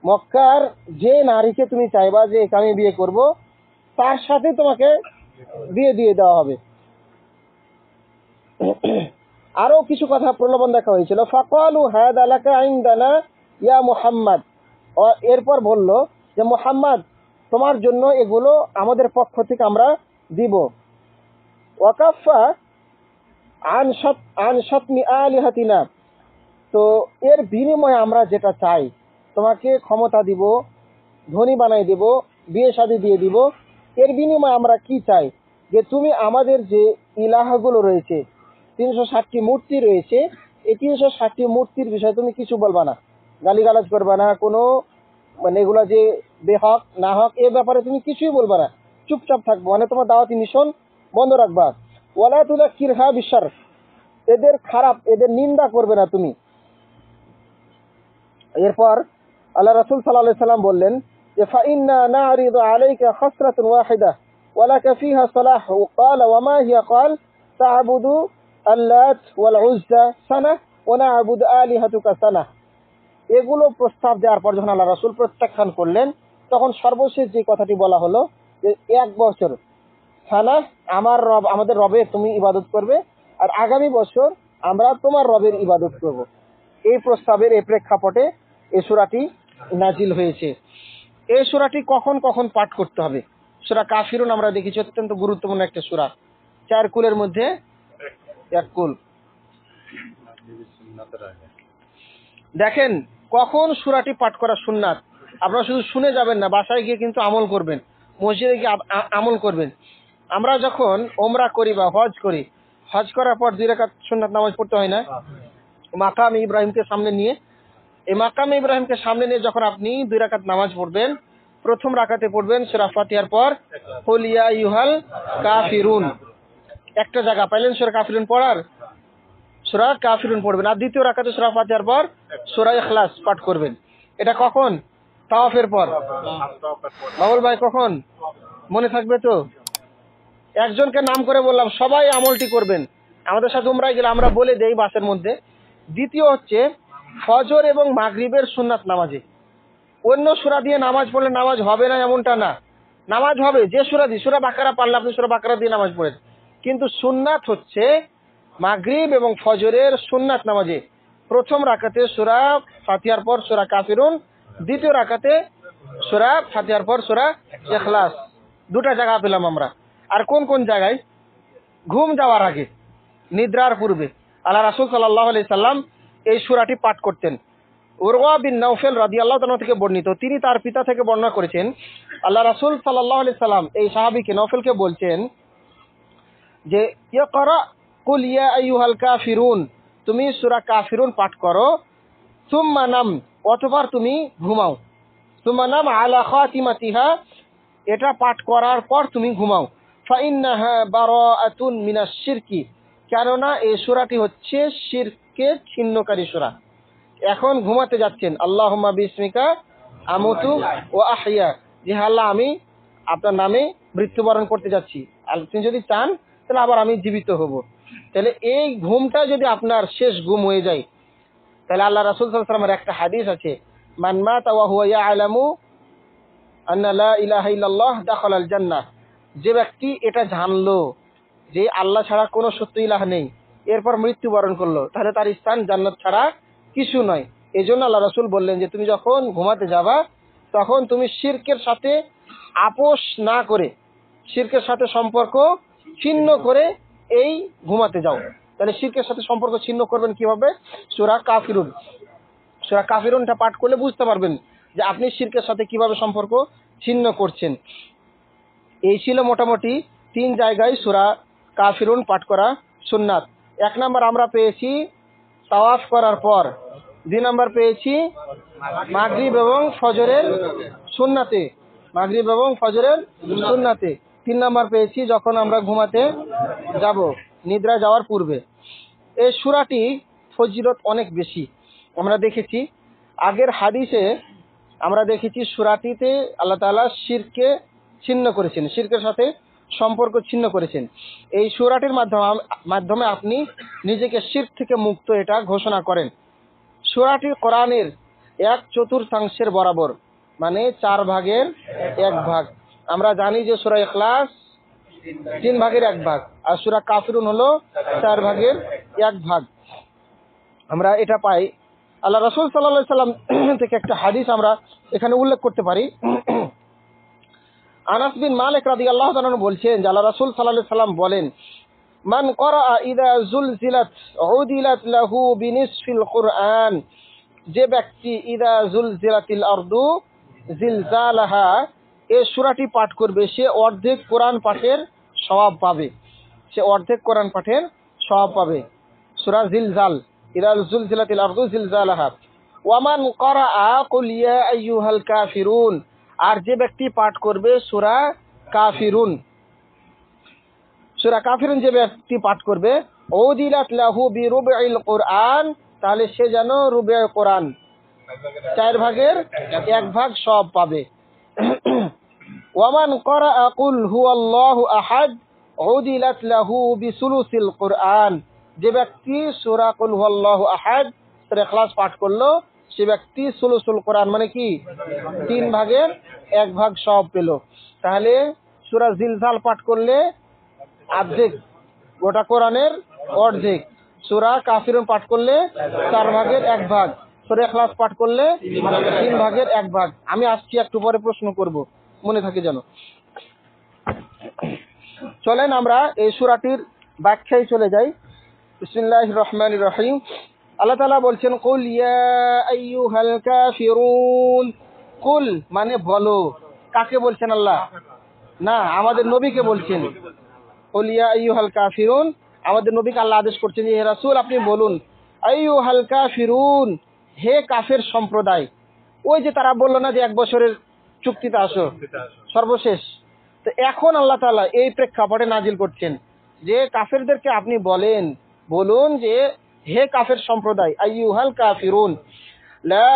Speaker 1: মক্কার যে নারীকে তুমি চাইবা যে একে আমি বিয়ে করব, তার সাথে তোমাকে বিয়ে দিয়ে দেওয়া হবে। আরো কিছু কথা প্রলোভন দেখা হয়েছিল। ফাকালু হাদা লাকা ইনদানা ইয়া মুহাম্মদ, এরপর বলল যে মুহাম্মদ তোমার জন্য এগুলো আমাদের পক্ষ থেকে আমরা দিব। ওয়াকাফা আন শাতমি আলিহাতিনা, তো এর বিনিময়ে আমরা যেটা চাই, তোমাকে ক্ষমতা দিব, ধনী বানাই দেব, বিয়ে শাদী দিয়ে দিব। এর বিনিময়ে আমরা কি চাই? যে তুমি আমাদের যে ইলাহগুলো রয়েছে, 360টি মূর্তি রয়েছে, এই 360টি মূর্তির বিষয়ে তুমি কিছু বলবা না, গালিগালাজ করবা না, কোনো মানে এগুলা যে বেহক না হক এ ব্যাপারে তুমি কিছুই বলবা না, চুপচাপ থাকবো, মানে তোমার দাওয়াতি মিশন বন্ধ রাখবা। ওয়ালা তুযাক্কিরহা বিশার, এদের নিন্দা করবে না তুমি। এরপর আল্লাহ রাসূল সাল্লাল্লাহু আলাইহি সাল্লাম বললেন যে ফাইন্না নারিদু আলাইকা খাসরাতুন ওয়াহিদা ওয়ালাকা ফিহা সালাহ। ক্বাল ওয়া মা হিয়া? ক্বাল তা'বুদু আল্লাত ওয়াল উজ্জা সানা ওয়া না'বুদু আলিহাতুকা সানা। এগুলো প্রস্তাব দেওয়ার পর যখন আল্লাহ রাসূল প্রত্যাখ্যান করলেন, তখন সর্বশেষ যে কথাটি বলা হলো যে 1 বছর সানা আমাদের রবের তুমি ইবাদত করবে, আর আগামী বছর আমরা তোমার রবের ইবাদত করব। এই প্রস্তাবের এই প্রেক্ষাপটে এই সূরাটি নাজিল হয়েছে। এই সূরাটি কখন কখন পাঠ করতে হবে? সূরা কাফিরুন আমরা দেখেছি অত্যন্ত গুরুত্বপূর্ণ একটা সূরা, 4 কুলের মধ্যে 1 কুল। দেখেন কখন সূরাটি পাঠ করা সুন্নাত, আপনারা শুধু শুনে যাবেন না, বাসায় গিয়ে কিন্তু আমল করবেন। মসজিদে গিয়ে আমল করবেন। আমরা যখন ওমরা করি বা হজ করি, হজ করার পর 2 রাকাত সুন্নাত নামাজ পড়তে হয় না? মাকাম ইব্রাহিমকে সামনে নিয়ে, এই মাকাম ইব্রাহিমকে সামনে নিয়ে যখন আপনি 2 রাকাত নামাজ পড়বেন, প্রথম রাকাতে পড়বেন সূরা ফাতিহার পর কুল ইয়া আইয়ুহাল কাফিরুন, একটা জায়গা পাইলেন সূরা কাফিরুন পড়ার, সূরা কাফিরুন পড়বেন। আর দ্বিতীয় রাকাতে সূরা ফাতিহার পর সূরা ইখলাস পাঠ করবেন। এটা কখন? তাওয়াফের পর। বাবুল ভাই কখন? মনে থাকবে তো? একজনকে নাম করে বললাম, সবাই আমলটি করবেন। আমাদের সাথে উমরায় গেলে আমরা বলে দেই বাসের মধ্যে। দ্বিতীয় হচ্ছে ফজর এবং মাগরিবের সুন্নাত নামাজে। অন্য সূরা দিয়ে নামাজ পড়লে নামাজ হবে না এমনটা না, নামাজ হবে। যে সূরা দিয়ে, সূরা বাকারা পারলে আপনি সূরা বাকারা দিয়ে নামাজ পড়েন, কিন্তু সুন্নাত হচ্ছে মাগরিব এবং ফজরের সুন্নাত নামাজে প্রথম রাকাতে সূরা ফাতিহার পর সূরা কাফিরুন, দ্বিতীয় রাকাতে সূরা ফাতিহার পর সূরা ইখলাস। 2টা জায়গা পেলাম আমরা। আর কোন কোন জায়গায়? ঘুম যাওয়ার আগে, নিদ্রার পূর্বে আল্লাহ রাসূল সাল্লাল্লাহু আলাইহি সাল্লাম এই সূরাটি পাঠ করতেন। উরওয়া বিন নাওফেল রাদিয়াল্লাহু তাআলা থেকে বর্ণিত, তিনি তার পিতা থেকে বর্ণনা করেছেন, আল্লাহ রাসূল সাল্লাল্লাহু আলাইহি সাল্লাম এই সাহাবীকে নওফেলকে বলছেন যে ইকরা কুল ইয়া আইয়ুহাল কাফিরুন, তুমি সূরা কাফিরুন পাঠ করো, সুম্মা নাম, অতঃপর তুমি ঘুমাও, সুম্মা নাম আলা খাতিমাতিহা, এটা পাঠ করার পর তুমি ঘুমাও, ফাইন্নাহা বারাআতুন মিনাশ শিরকি, কেননা এই সূরাটি হচ্ছে শিরকে ছিন্নকারী সূরা। এখন ঘুমাতে যাচ্ছেন, আল্লাহুম্মা বিসমিকা আমুতু ওয়া আহইয়া, যে আল্লাহ আমি আপনার নামে মৃত্যুবরণ করতে যাচ্ছি, আপনি যদি চান তাহলে আবার আমি জীবিত হব। তাহলে এই ঘুমটা যদি আপনার শেষ ঘুম হয়ে যায়, তাহলে আল্লাহ রাসূল সাল্লাল্লাহু আলাইহি ওয়াসাল্লামের একটা হাদিস আছে, মান মাতা ওয়া হুয়া ইয়ালামু আন্না লা ইলাহা ইল্লাল্লাহ দাখালাল জান্নাহ, যে ব্যক্তি এটা জানলো যে আল্লাহ ছাড়া কোনো সত্য ইলাহ নেই, এরপর মৃত্যুবরণ করলো, তাহলে তার স্থান জান্নাত ছাড়া কিছু নয়। এজন্য আল্লাহ রাসূল বললেন যে তুমি যখন ঘুমাতে যাবা, তখন তুমি শিরকের সাথে আপোষ না করে, শিরকের সাথে সম্পর্ক ছিন্ন করে এই ঘুমাতে যাও। তাহলে শিরকের সাথে সম্পর্ক ছিন্ন করবেন কিভাবে? সূরা কাফিরুন, সূরা কাফিরুনটা পাঠ করলে বুঝতে পারবেন যে আপনি শিরকের সাথে কিভাবে সম্পর্ক ছিন্ন করছেন। এই ছিল মোটামুটি 3 জায়গায় সূরা কাফিরুন পাঠ করা সুন্নাত। 1 নাম্বার আমরা পেয়েছি তাওয়াফ করার পর, 2 নাম্বার পেয়েছি মাগরিব এবং ফজরের সুন্নাতে, মাগরিব এবং ফজরের সুন্নাতে, 3 নাম্বার পেয়েছি যখন আমরা ঘুমাতে যাব, নিদ্রা যাওয়ার পূর্বে। এই সূরাটি ফজিলত অনেক বেশি। আমরা দেখেছি আগের হাদিসে, আমরা দেখেছি সূরাটিতে আল্লাহ তাআলা শিরকে ছিন্ন করেছেন, শিরকের সাথে সম্পর্ক ছিন্ন করেছেন। এই সূরাটির মাধ্যমে আপনি নিজেকে শিরক থেকে মুক্ত, এটা ঘোষণা করেন। সূরাটি কোরআনের 1/4 বরাবর, মানে 4 ভাগের 1 ভাগ। আমরা জানি যে সূরা ইখলাস 3 ভাগের 1 ভাগ, আর সূরা কাফিরুন হলো 4 ভাগের 1 ভাগ। আমরা এটা পাই আল্লাহ রাসূল সাল্লাল্লাহু আলাইহি সাল্লাম থেকে একটা হাদিস আমরা এখানে উল্লেখ করতে পারি। আনাস বিন মালিক রাদিয়াল্লাহু তাআলা বলছেন যে আল্লাহ রাসূল সাল্লাল্লাহু আলাইহি সাল্লাম বলেন, মান ক্বারাআ ইযা যুলজিলাত উদিলাত লাহু বিনিসফিল কুরআন, যে ব্যক্তি ইযা যুলজিলাতিল আরদু জিলজালাহা, এই সূরাটি পাঠ করবে, সে অর্ধেক কোরআন পাঠের সওয়াব পাবে, সে অর্ধেক কোরআন পাঠের সওয়াব পাবে। সূরা জিলজাল, ইযা যুলজিলাতিল আরদু জিলজালাহা। ওয়া মান ক্বারাআ কুল ইয়া আইয়ুহাল কাফিরুন, আর যে ব্যক্তি পাঠ করবে সূরা কাফিরুন, সূরা কাফিরুন যে ব্যক্তি পাঠ করবে, উদিলাত লাহু বিরুবইল কুরআন, তাহলে সে যেন রুবে কোরআন 4 ভাগের 1 ভাগ সব পাবে। ওয়ামান ক্বারাআ কুল হুয়াল্লাহু আহাদ উদিলাত লাহু বিসুলুসিল কুরআন, যে ব্যক্তি সূরা কুল হুয়াল্লাহু আহাদ সূরা ইখলাস পাঠ করলো, সে ব্যক্তি সুলুসুল কোরআন মানে কি 3 ভাগের 1 ভাগ সব পেল। তাহলে সূরা জিলজাল পাঠ করলে অর্ধেক, গোটা কোরআনের অর্ধেক। সূরা কাফিরুন পাঠ করলে 4 ভাগের 1 ভাগ, সূরা ইখলাস পাঠ করলে 3 ভাগের 1 ভাগ। আমি আসছি একটু পরে, প্রশ্ন করব, মনে থাকে যেন। চলেন আমরা এই সূরাটির ব্যাখ্যায় চলে যাই। বিসমিল্লাহির রহমানির রহিম। আল্লাহ তাআলা বলছেন, কুল ইয়া আইয়ুহাল কাফিরুন, কুল মানে বলো। কাকে বলছেন আল্লাহ? না, আমাদের নবীকে বলছেন, কুল ইয়া আইয়ুহাল কাফিরুন, আমাদের নবীকে আল্লাহ আদেশ করছেন যে হে রাসূল আপনি বলুন, আইয়ুহাল কাফিরুন, হে কাফের সম্প্রদায়। ওই যে তারা বললো না যে 1 বছরের চুক্তিতে আসো, সর্বশেষ। তো এখন আল্লাহ তাআলা এই প্রেক্ষাপটে নাজিল করছেন যে কাফেরদেরকে আপনি বলুন যে হে কাফের সম্প্রদায়, আইয়ুহাল কাফিরুন লা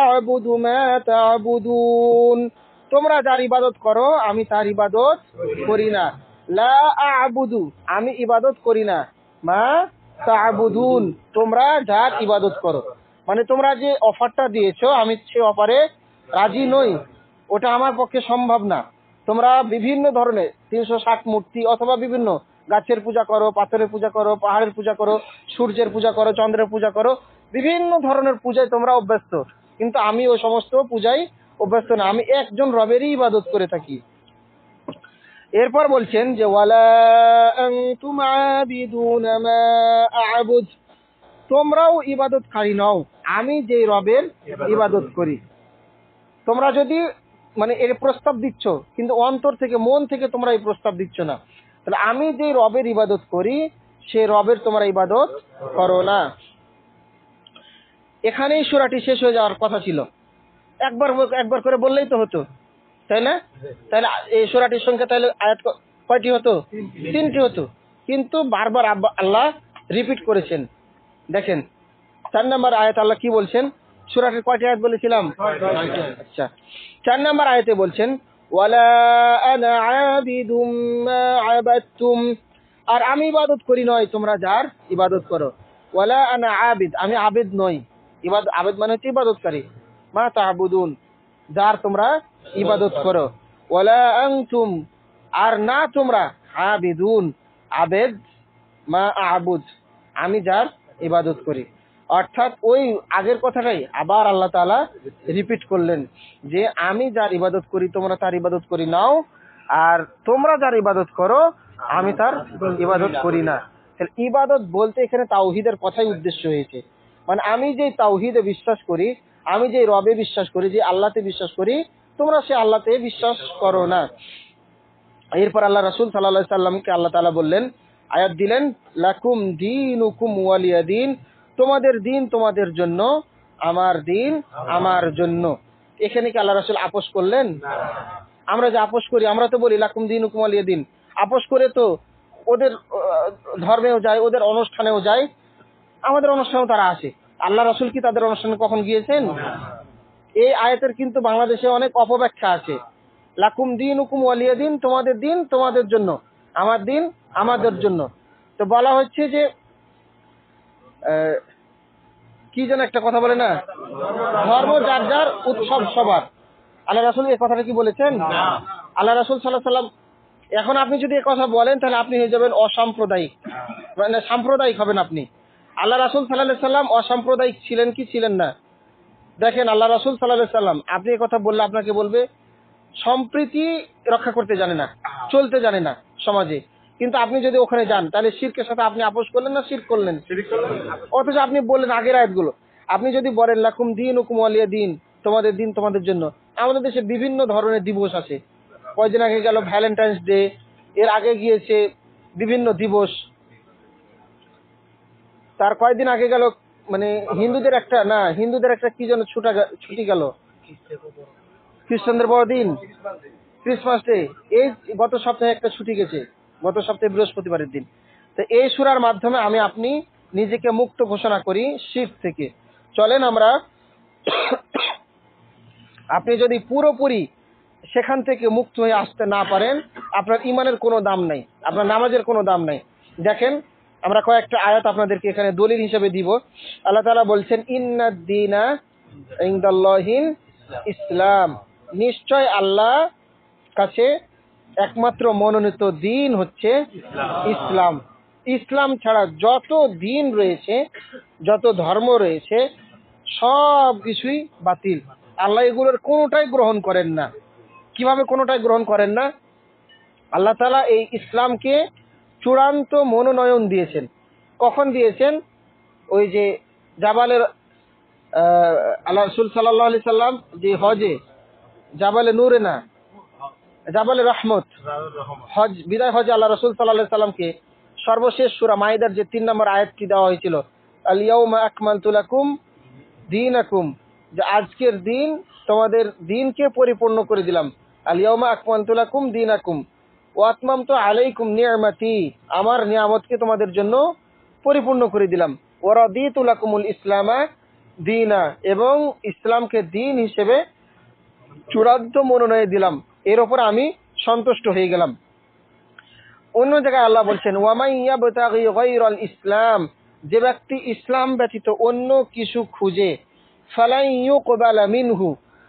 Speaker 1: আ'বুদু মা তা'বুদুন, তোমরা যার ইবাদত করো আমি তার ইবাদত করি না। লা আ'বুদু, আমি ইবাদত করি না, মা তা'বুদুন, তোমরা যার ইবাদত করো। মানে তোমরা যে অফারটা দিয়েছো আমি সেই অফারে রাজি নই, ওটা আমার পক্ষে সম্ভব না। তোমরা বিভিন্ন ধরনের 360 মূর্তি অথবা বিভিন্ন গাছের পূজা করো, পাথরের পূজা করো, পাহাড়ের পূজা করো, সূর্যের পূজা করো, চন্দ্রের পূজা করো, বিভিন্ন ধরনের পূজায় তোমরা অভ্যস্ত, কিন্তু আমি ওই সমস্ত পূজায় অভ্যস্ত না, আমি একজন রবেরই ইবাদত করে থাকি। এরপর বলছেন যে ওয়ালা আনতুম আবিদুনা মা আ'বুদ, তোমরাও ইবাদতকারী নও, আমি যে রবের ইবাদত করি। তোমরা যদি মানে এর প্রস্তাব দিচ্ছ কিন্তু অন্তর থেকে মন থেকে তোমরা এই প্রস্তাব দিচ্ছ না, তাহলে আমি যে রবের ইবাদত করি সে রবের তোমরা ইবাদত করো না। এখানেই সূরাটি শেষ হয়ে যাওয়ার কথা ছিল, একবার করে বললেই তো হতো, তাই না? তাহলে এই সূরাটির সংখ্যা তাহলে আয়াত কয়টি হতো? 3টি হতো, কিন্তু বারবার আল্লাহ রিপিট করেছেন। দেখেন 4 নম্বর আয়াত আল্লাহ কি বলছেন? সূরাটির কয়টি আয়াত বলেছিলাম? আচ্ছা, 4 নম্বর আয়াতে বলছেন ওয়ালা আনা আবিদুম মা আবাদতুম, আর আমি ইবাদত করি নয় তোমরা যার ইবাদত করো। ওয়ালা আনা আবিদ, আমি আবিদ নই, আবিদ মানে হচ্ছে ইবাদতকারী। মা তা'বুদুন, যার তোমরা ইবাদত করো। ওয়ালা আনতুম, আর না তোমরা আবিদুন, আবেদ মা আ'বুদ, আমি যার ইবাদত করি। অর্থাৎ ওই আগের কথাটাই আবার আল্লাহ তাআলা রিপিট করলেন যে আমি যার ইবাদত করি তোমরা তার ইবাদত করি নাও, আর তোমরা যার ইবাদত করো আমি তার ইবাদত করি না। তাহলে ইবাদত বলতে এখানে তাওহীদের কথাই উদ্দেশ্য হয়েছে। মানে আমি যে তাওহীদে বিশ্বাস করি, আমি যে রবে বিশ্বাস করি, যে আল্লাহতে বিশ্বাস করি, তোমরা সে আল্লাহতে বিশ্বাস করো না। এরপর আল্লাহ রাসূল সাল্লাল্লাহু আলাইহি সাল্লামকে আল্লাহ তাআলা বললেন, আয়াত দিলেন, লাকুম দীনুকুম ওয়ালিয়া দীন, তোমাদের দিন তোমাদের জন্য, আমার দিন আমার জন্য। এখানে কি আল্লাহ রাসূল আপোষ করলেন? আমরা যে আপোষ করি, আমরা তো বলি লাকুম দীনুকুম ওয়ালিয়া দীন, আপোষ করে তো ওদের ধর্মেও যায়, ওদের অনুষ্ঠানেও যায়, আমাদের অনুষ্ঠানেও তারা আসে। আল্লাহ রাসূল কি তাদের অনুষ্ঠানে কখন গিয়েছেন? এই আয়াতের কিন্তু বাংলাদেশে অনেক অপব্যাখ্যা আছে। লাকুম দীনুকুম ওয়ালিয়া দীন, তোমাদের দিন তোমাদের জন্য, আমার দিন আমাদের জন্য। তো বলা হচ্ছে যে কি যেন একটা কথা বলে না, ধর্ম যার যার, উৎসব সবার। আল্লাহ রাসূল এই কথাটা কি বলেছেন? আল্লাহ রাসূল সাল্লাল্লাহু আলাইহি সাল্লাম, এখন আপনি যদি এই কথা বলেন তাহলে আপনি হয়ে যাবেন অসাম্প্রদায়িক, মানে সাম্প্রদায়িক হবেন আপনি। আল্লাহ রাসূল সাল্লাল্লাহু আলাইহি সাল্লাম অসাম্প্রদায়িক ছিলেন কি ছিলেন না? দেখেন আল্লাহ রাসূল সাল্লাল্লাহু আলাইহি সাল্লাম, আপনি এই কথা বললে আপনাকে বলবে সম্প্রীতি রক্ষা করতে জানে না, চলতে জানে না সমাজে। কিন্তু আপনি যদি ওখানে যান তাহলে শিরকের সাথে আপনি আপোষ করলেন না শিরক করলেন? অথচ আপনি বললেন আগের আয়াতগুলো, আপনি যদি বলেন লাকুম দীনুকুম ওয়ালিয়া দীন, তোমাদের দিন তোমাদের জন্য। আমাদের দেশে বিভিন্ন ধরনের দিবস আছে, কয়েকদিন আগে গেল ভ্যালেন্টাইন্স ডে, এর আগে গিয়েছে বিভিন্ন দিবস, তার কয়েকদিন আগে গেল মানে হিন্দুদের একটা কি যেন ছুটি গেল, খ্রিস্টানদের বড়দিন ক্রিসমাস ডে। এই গত সপ্তাহে একটা ছুটি গেছে, গত সপ্তাহে বৃহস্পতিবারের দিন। তো এই সূরার মাধ্যমে আমি আপনি নিজেকে মুক্ত ঘোষণা করি শিরক থেকে। চলেন আমরা, আপনি যদি পুরোপুরি সেখান থেকে মুক্ত হয়ে আসতে না পারেন, আপনার ইমানের কোনো দাম নাই, আপনার নামাজের কোনো দাম নাই। দেখেন আমরা কয়েকটা আয়াত আপনাদেরকে এখানে দলিল হিসেবে দিব। আল্লাহ তাআলা বলছেন ইন্নাদ দীনা ইনদাল্লাহিল ইসলাম, নিশ্চয় আল্লাহ কাছে একমাত্র মনোনীত দিন হচ্ছে ইসলাম। ইসলাম ছাড়া যত দিন রয়েছে, যত ধর্ম রয়েছে, সব কিছুই বাতিল। আল্লাহ এগুলোর কোনোটাই গ্রহণ করেন না। কিভাবে কোনোটাই গ্রহণ করেন না? আল্লাহ তাআলা এই ইসলামকে চূড়ান্ত মনোনয়ন দিয়েছেন। কখন দিয়েছেন? ওই যে জাবালের আল্লাহ রাসূল সাল্লাল্লাহু আলাইহি সাল্লাম যে হজে জাবালে নূরে না, জাবালে রহমত, হজ, বিদায় হজে আল্লাহ রাসূল সাল্লাল্লাহু আলাইহি সাল্লামকে সর্বশেষ সূরা মাইদার যে 3 নম্বর আয়াতটি দেওয়া হয়েছিল, আল ইয়াউমা আকমালতু লাকুম দীনাকুম, যে আজকের দিন তোমাদের দিনকে পরিপূর্ণ করে দিলাম। আল ইয়াউমা আকমালতু লাকুম দীনাকুম ওয়া আতমামতু আলাইকুম নি'মাতি, আমার নিয়ামতকে তোমাদের জন্য পরিপূর্ণ করে দিলাম। ওয়া রাদিতু লাকুমুল ইসলামা দীনা, এবং ইসলামকে দিন হিসেবে চূড়ান্ত মনোনয়ন দিলাম, এর উপর আমি সন্তুষ্ট হয়ে গেলাম। অন্য জায়গায় আল্লাহ বলছেন ওয়ামাই ইয়াবতাগি গায়রাল ইসলাম, যে ব্যক্তি ইসলাম ব্যতীত অন্য কিছু খুঁজে, ফালাই ইউকবালা মিনহু,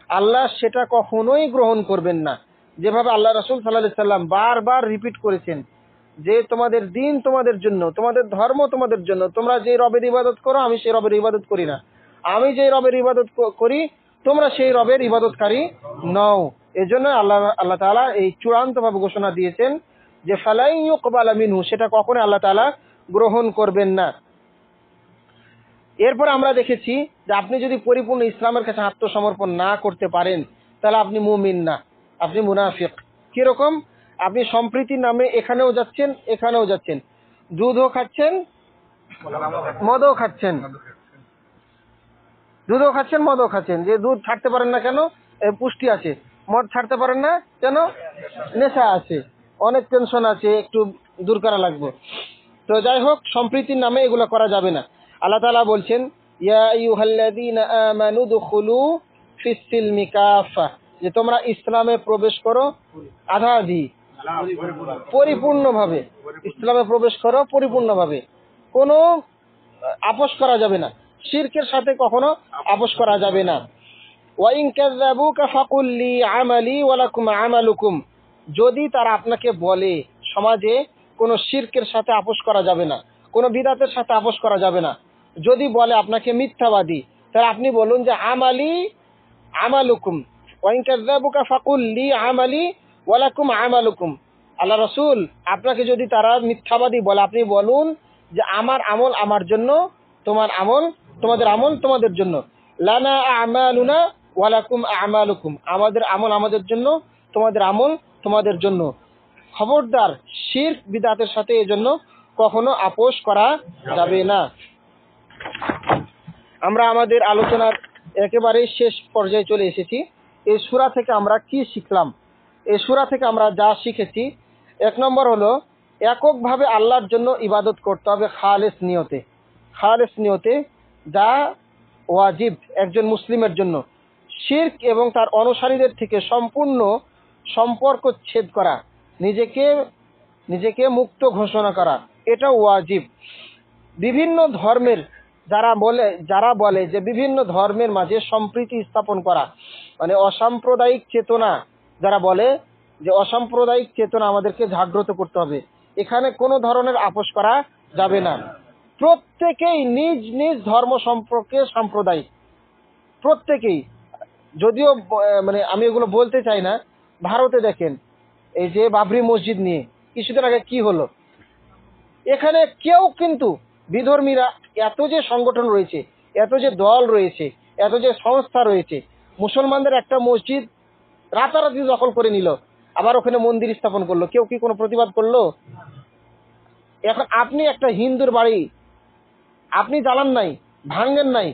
Speaker 1: আল্লাহ সেটা কখনোই গ্রহণ করবেন না। যেভাবে আল্লাহ রাসূল সাল্লাল্লাহু আলাইহি সাল্লাম বারবার রিপিট করেছেন যে তোমাদের দিন তোমাদের জন্য, তোমাদের ধর্ম তোমাদের জন্য, তোমরা যে রবের ইবাদত করো আমি সেই রবের ইবাদত করি না, আমি যে রবের ইবাদত করি তোমরা সেই রবের ইবাদতকারী নও। এজন্য আল্লাহ তাআলা এই চূড়ান্তভাবে ঘোষণা দিয়েছেন যে ফালাই ইউকবালা মিনহু, সেটা কখনো আল্লাহ তাআলা গ্রহণ করবেন না। এরপর আমরা দেখেছি যে আপনি যদি পরিপূর্ণ ইসলামের কাছে আত্মসমর্পণ না করতে পারেন তাহলে আপনি মুমিন না, আপনি মুনাফিক। কিরকম? আপনি সম্প্রীতির নামে এখানেও যাচ্ছেন এখানেও যাচ্ছেন, দুধও খাচ্ছেন মদও খাচ্ছেন, দুধও খাচ্ছেন মদও খাচ্ছেন। যে দুধ ছাড়তে পারেন না কেন? পুষ্টি আছে। মদ ছাড়তে পারেন না কেন? নেশা আছে, অনেক টেনশন আছে, একটু দূর করা লাগবে। তো যাই হোক, সম্প্রীতির নামে এগুলো করা যাবে না। আল্লাহ তাআলা বলছেন ইয়া আইয়ুহাল্লাযীনা আমানু দুখুলু ফিস সিলমি কাফা, যে তোমরা ইসলামে প্রবেশ করো আধা আধি, পরিপূর্ণভাবে ইসলামে প্রবেশ করো পরিপূর্ণভাবে, কোনো আপোষ করা যাবে না, শিরকের সাথে কখনো আপোষ করা যাবে না। ওয়া ইন কাযাবুকা ফাকুল লি আমালি ওয়া লাকুম আমালুকুম, যদি তারা আপনাকে বলে সমাজে কোনো শিরকের সাথে আপোষ করা যাবে না, কোনো বিদআতের সাথে আপোষ করা যাবে না, যদি বলে আপনাকে মিথ্যাবাদী, তাহলে আপনি বলুন যে আমালি আমালুকুম, ওয়া ইন কাযাবুকা ফাকুল লি আমালি ওয়া লাকুম আমালুকুম। আল্লাহ রাসূল, আপনাকে যদি তারা মিথ্যাবাদী বলে আপনি বলুন যে আমার আমল আমার জন্য, তোমার আমল তোমাদের আমল তোমাদের জন্য। লানা আমালুনা ওয়া লাকুম আমালুকুম, আমাদের আমল আমাদের জন্য, তোমাদের আমল তোমাদের জন্য। খবরদার শিরক বিদআতের সাথে এজন্য কখনো আপোষ করা যাবে না। আমরা আমাদের আলোচনার একেবারে শেষ পর্যায়ে চলে এসেছি। এই সূরা থেকে আমরা কি শিখলাম? এই সূরা থেকে আমরা যা শিখেছি, 1 নম্বর হলো এককভাবে আল্লাহর জন্য ইবাদত করতে হবে খালেস নিয়তে, খালেস নিয়তে, যা ওয়াজিব একজন মুসলিমের জন্য। শিরক এবং তার অনুসারীদের থেকে সম্পূর্ণ সম্পর্ক ছেদ করা, নিজেকে মুক্ত ঘোষণা করা, এটা ওয়াজিব। বিভিন্ন ধর্মের যারা বলে যে বিভিন্ন ধর্মের মাঝে সম্প্রীতি স্থাপন করা, মানে অসাম্প্রদায়িক চেতনা, যারা বলে যে অসাম্প্রদায়িক চেতনা আমাদেরকে জাগ্রত করতে হবে, এখানে কোনো ধরনের আপোষ করা যাবে না। প্রত্যেকেই নিজ নিজ ধর্ম সম্পর্কে সাম্প্রদায়িক, প্রত্যেকেই। যদিও মানে আমি এগুলো বলতে চাই না, ভারতে দেখেন এই যে বাবরি মসজিদ নিয়ে কিছুদিন আগে কি হলো, এখানে কেউ কিন্তু বিধর্মীরা, এত যে সংগঠন রয়েছে, এত যে দল রয়েছে, এত যে সংস্থা রয়েছে, মুসলমানদের একটা মসজিদ রাতারাতি দখল করে নিল, আবার ওখানে মন্দির স্থাপন করলো, কেউ কি কোনো প্রতিবাদ করলো? এখন আপনি একটা হিন্দুর বাড়ি আপনি জ্বালান নাই, ভাঙ্গেন নাই,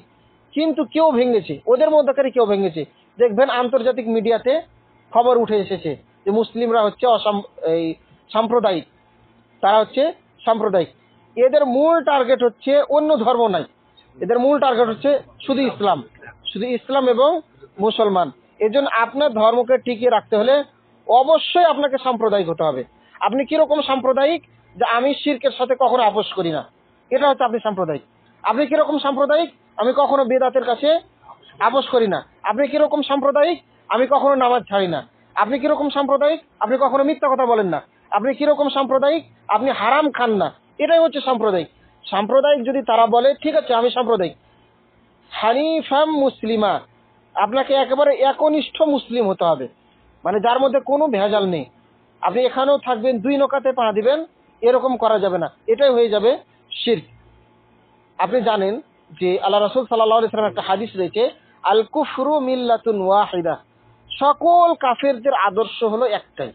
Speaker 1: কিন্তু কেউ ভেঙেছে, ওদের মধ্যকারী কেউ ভেঙেছে। দেখবেন আন্তর্জাতিক মিডিয়াতে খবর উঠে এসেছে যে মুসলিমরা হচ্ছে সাম্প্রদায়িক, তারা হচ্ছে সাম্প্রদায়িক। এদের মূল টার্গেট হচ্ছে অন্য ধর্ম নাই, এদের মূল টার্গেট হচ্ছে শুধু ইসলাম, শুধু ইসলাম এবং মুসলমান। এজন্য আপনার ধর্মকে টিকিয়ে রাখতে হলে অবশ্যই আপনাকে সাম্প্রদায়িক হতে হবে। আপনি কিরকম সাম্প্রদায়িক? যে আমি শিরকের সাথে কখনো আপোষ করি না, এটা হচ্ছে আপনি সাম্প্রদায়িক। আপনি কিরকম সাম্প্রদায়িক? আমি কখনো বেদাতের কাছে আপোষ করি না। আপনি কিরকম সাম্প্রদায়িক? আমি কখনো নামাজ ছাড়ি না। আপনি কিরকম সাম্প্রদায়িক? আপনি কখনো মিথ্যা কথা বলেন না। আপনি কিরকম সাম্প্রদায়িক? আপনি হারাম খান না। এটাই হচ্ছে সাম্প্রদায়িক। সাম্প্রদায়িক যদি তারা বলে ঠিক আছে আমি সাম্প্রদায়িক, হানিফাম মুসলিমা, আপনাকে একেবারে একনিষ্ঠ মুসলিম হতে হবে, মানে যার মধ্যে কোনো ভেজাল নেই। আপনি এখানেও থাকবেন, 2 নকাতে পা দিবেন, এরকম করা যাবে না, এটাই হয়ে যাবে শিরক। আপনি জানেন যে আল্লাহ রাসূল সাল্লাল্লাহু আলাইহি ওয়াসাল্লাম একটা হাদিস রয়েছে, আল কুফরু মিল্লাতুন ওয়াহিদা, সকল কাফেরদের আদর্শ হলো একটাই।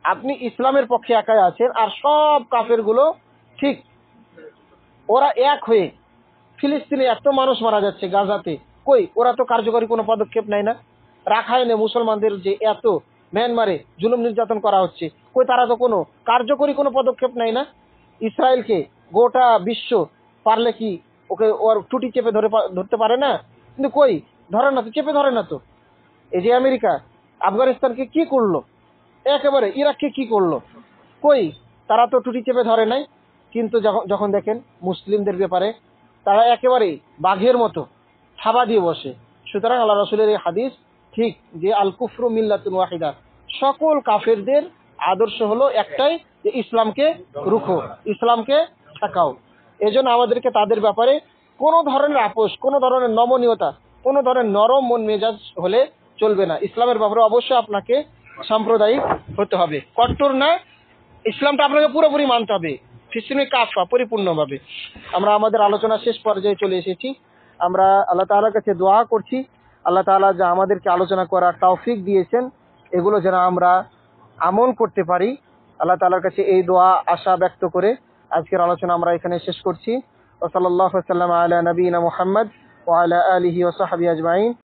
Speaker 1: আপনি ইসলামের পক্ষে একাই আছেন, আর সব কাফের গুলো ঠিক ওরা এক হয়ে, ফিলিস্তিনে এত মানুষ মারা যাচ্ছে গাজাতে, কই ওরা তো কার্যকরী কোনো পদক্ষেপ নেয় না। রাখাইনে মুসলমানদের যে এত মিয়ানমারে জুলুম নির্যাতন করা হচ্ছে, কই তারা তো কোনো কার্যকরী কোনো পদক্ষেপ নেয় না। ইসরায়েলকে গোটা বিশ্ব পারলে কি ওকে ওর টুটি চেপে ধরতে পারে না, কিন্তু কই ধরে না তো, চেপে ধরে না তো। এই যে আমেরিকা আফগানিস্তানকে কি করলো, একেবারে ইরাককে কি করলো, কই তারা তো টুটি চেপে ধরে নাই। কিন্তু যখন দেখেন মুসলিমদের ব্যাপারে তারা একেবারে বাঘের মতো থাবা দিয়ে বসে। সুতরাং আল্লাহ রাসূলের এই হাদিস ঠিক যে আল কুফরু মিল্লাতুন ওয়াহিদা, সকল কাফেরদের আদর্শ হলো একটাই, যে ইসলামকে রুখো, ইসলামকে ঠেকাও। এজন্য আমাদেরকে তাদের ব্যাপারে কোনো ধরনের আপোষ, কোনো ধরনের নমনীয়তা, কোনো ধরনের নরম মন মেজাজ হলে চলবে না। ইসলামের ব্যাপারে অবশ্যই আপনাকে সাম্প্রদায়িক হতে হবে, কট্টর না। ইসলামটা আপনাকে পুরোপুরি মানতে হবে, ফিসমি কাফা, পরিপূর্ণভাবে। আমরা আমাদের আলোচনা শেষ পর্যায়ে চলে এসেছি। আমরা আল্লাহ তাআলার কাছে দোয়া করছি, আল্লাহ তাআলা যা আমাদেরকে আলোচনা করার তৌফিক দিয়েছেন, এগুলো যেন আমরা আমল করতে পারি। আল্লাহ তাআলার কাছে এই দোয়া আশা ব্যক্ত করে আজকের আলোচনা আমরা এখানে শেষ করছি। ওয়া সাল্লাল্লাহু আলা নবিয়িনা মুহাম্মদ ওয়া আলা আলিহি ওয়া সাহবিহি আজমাইন।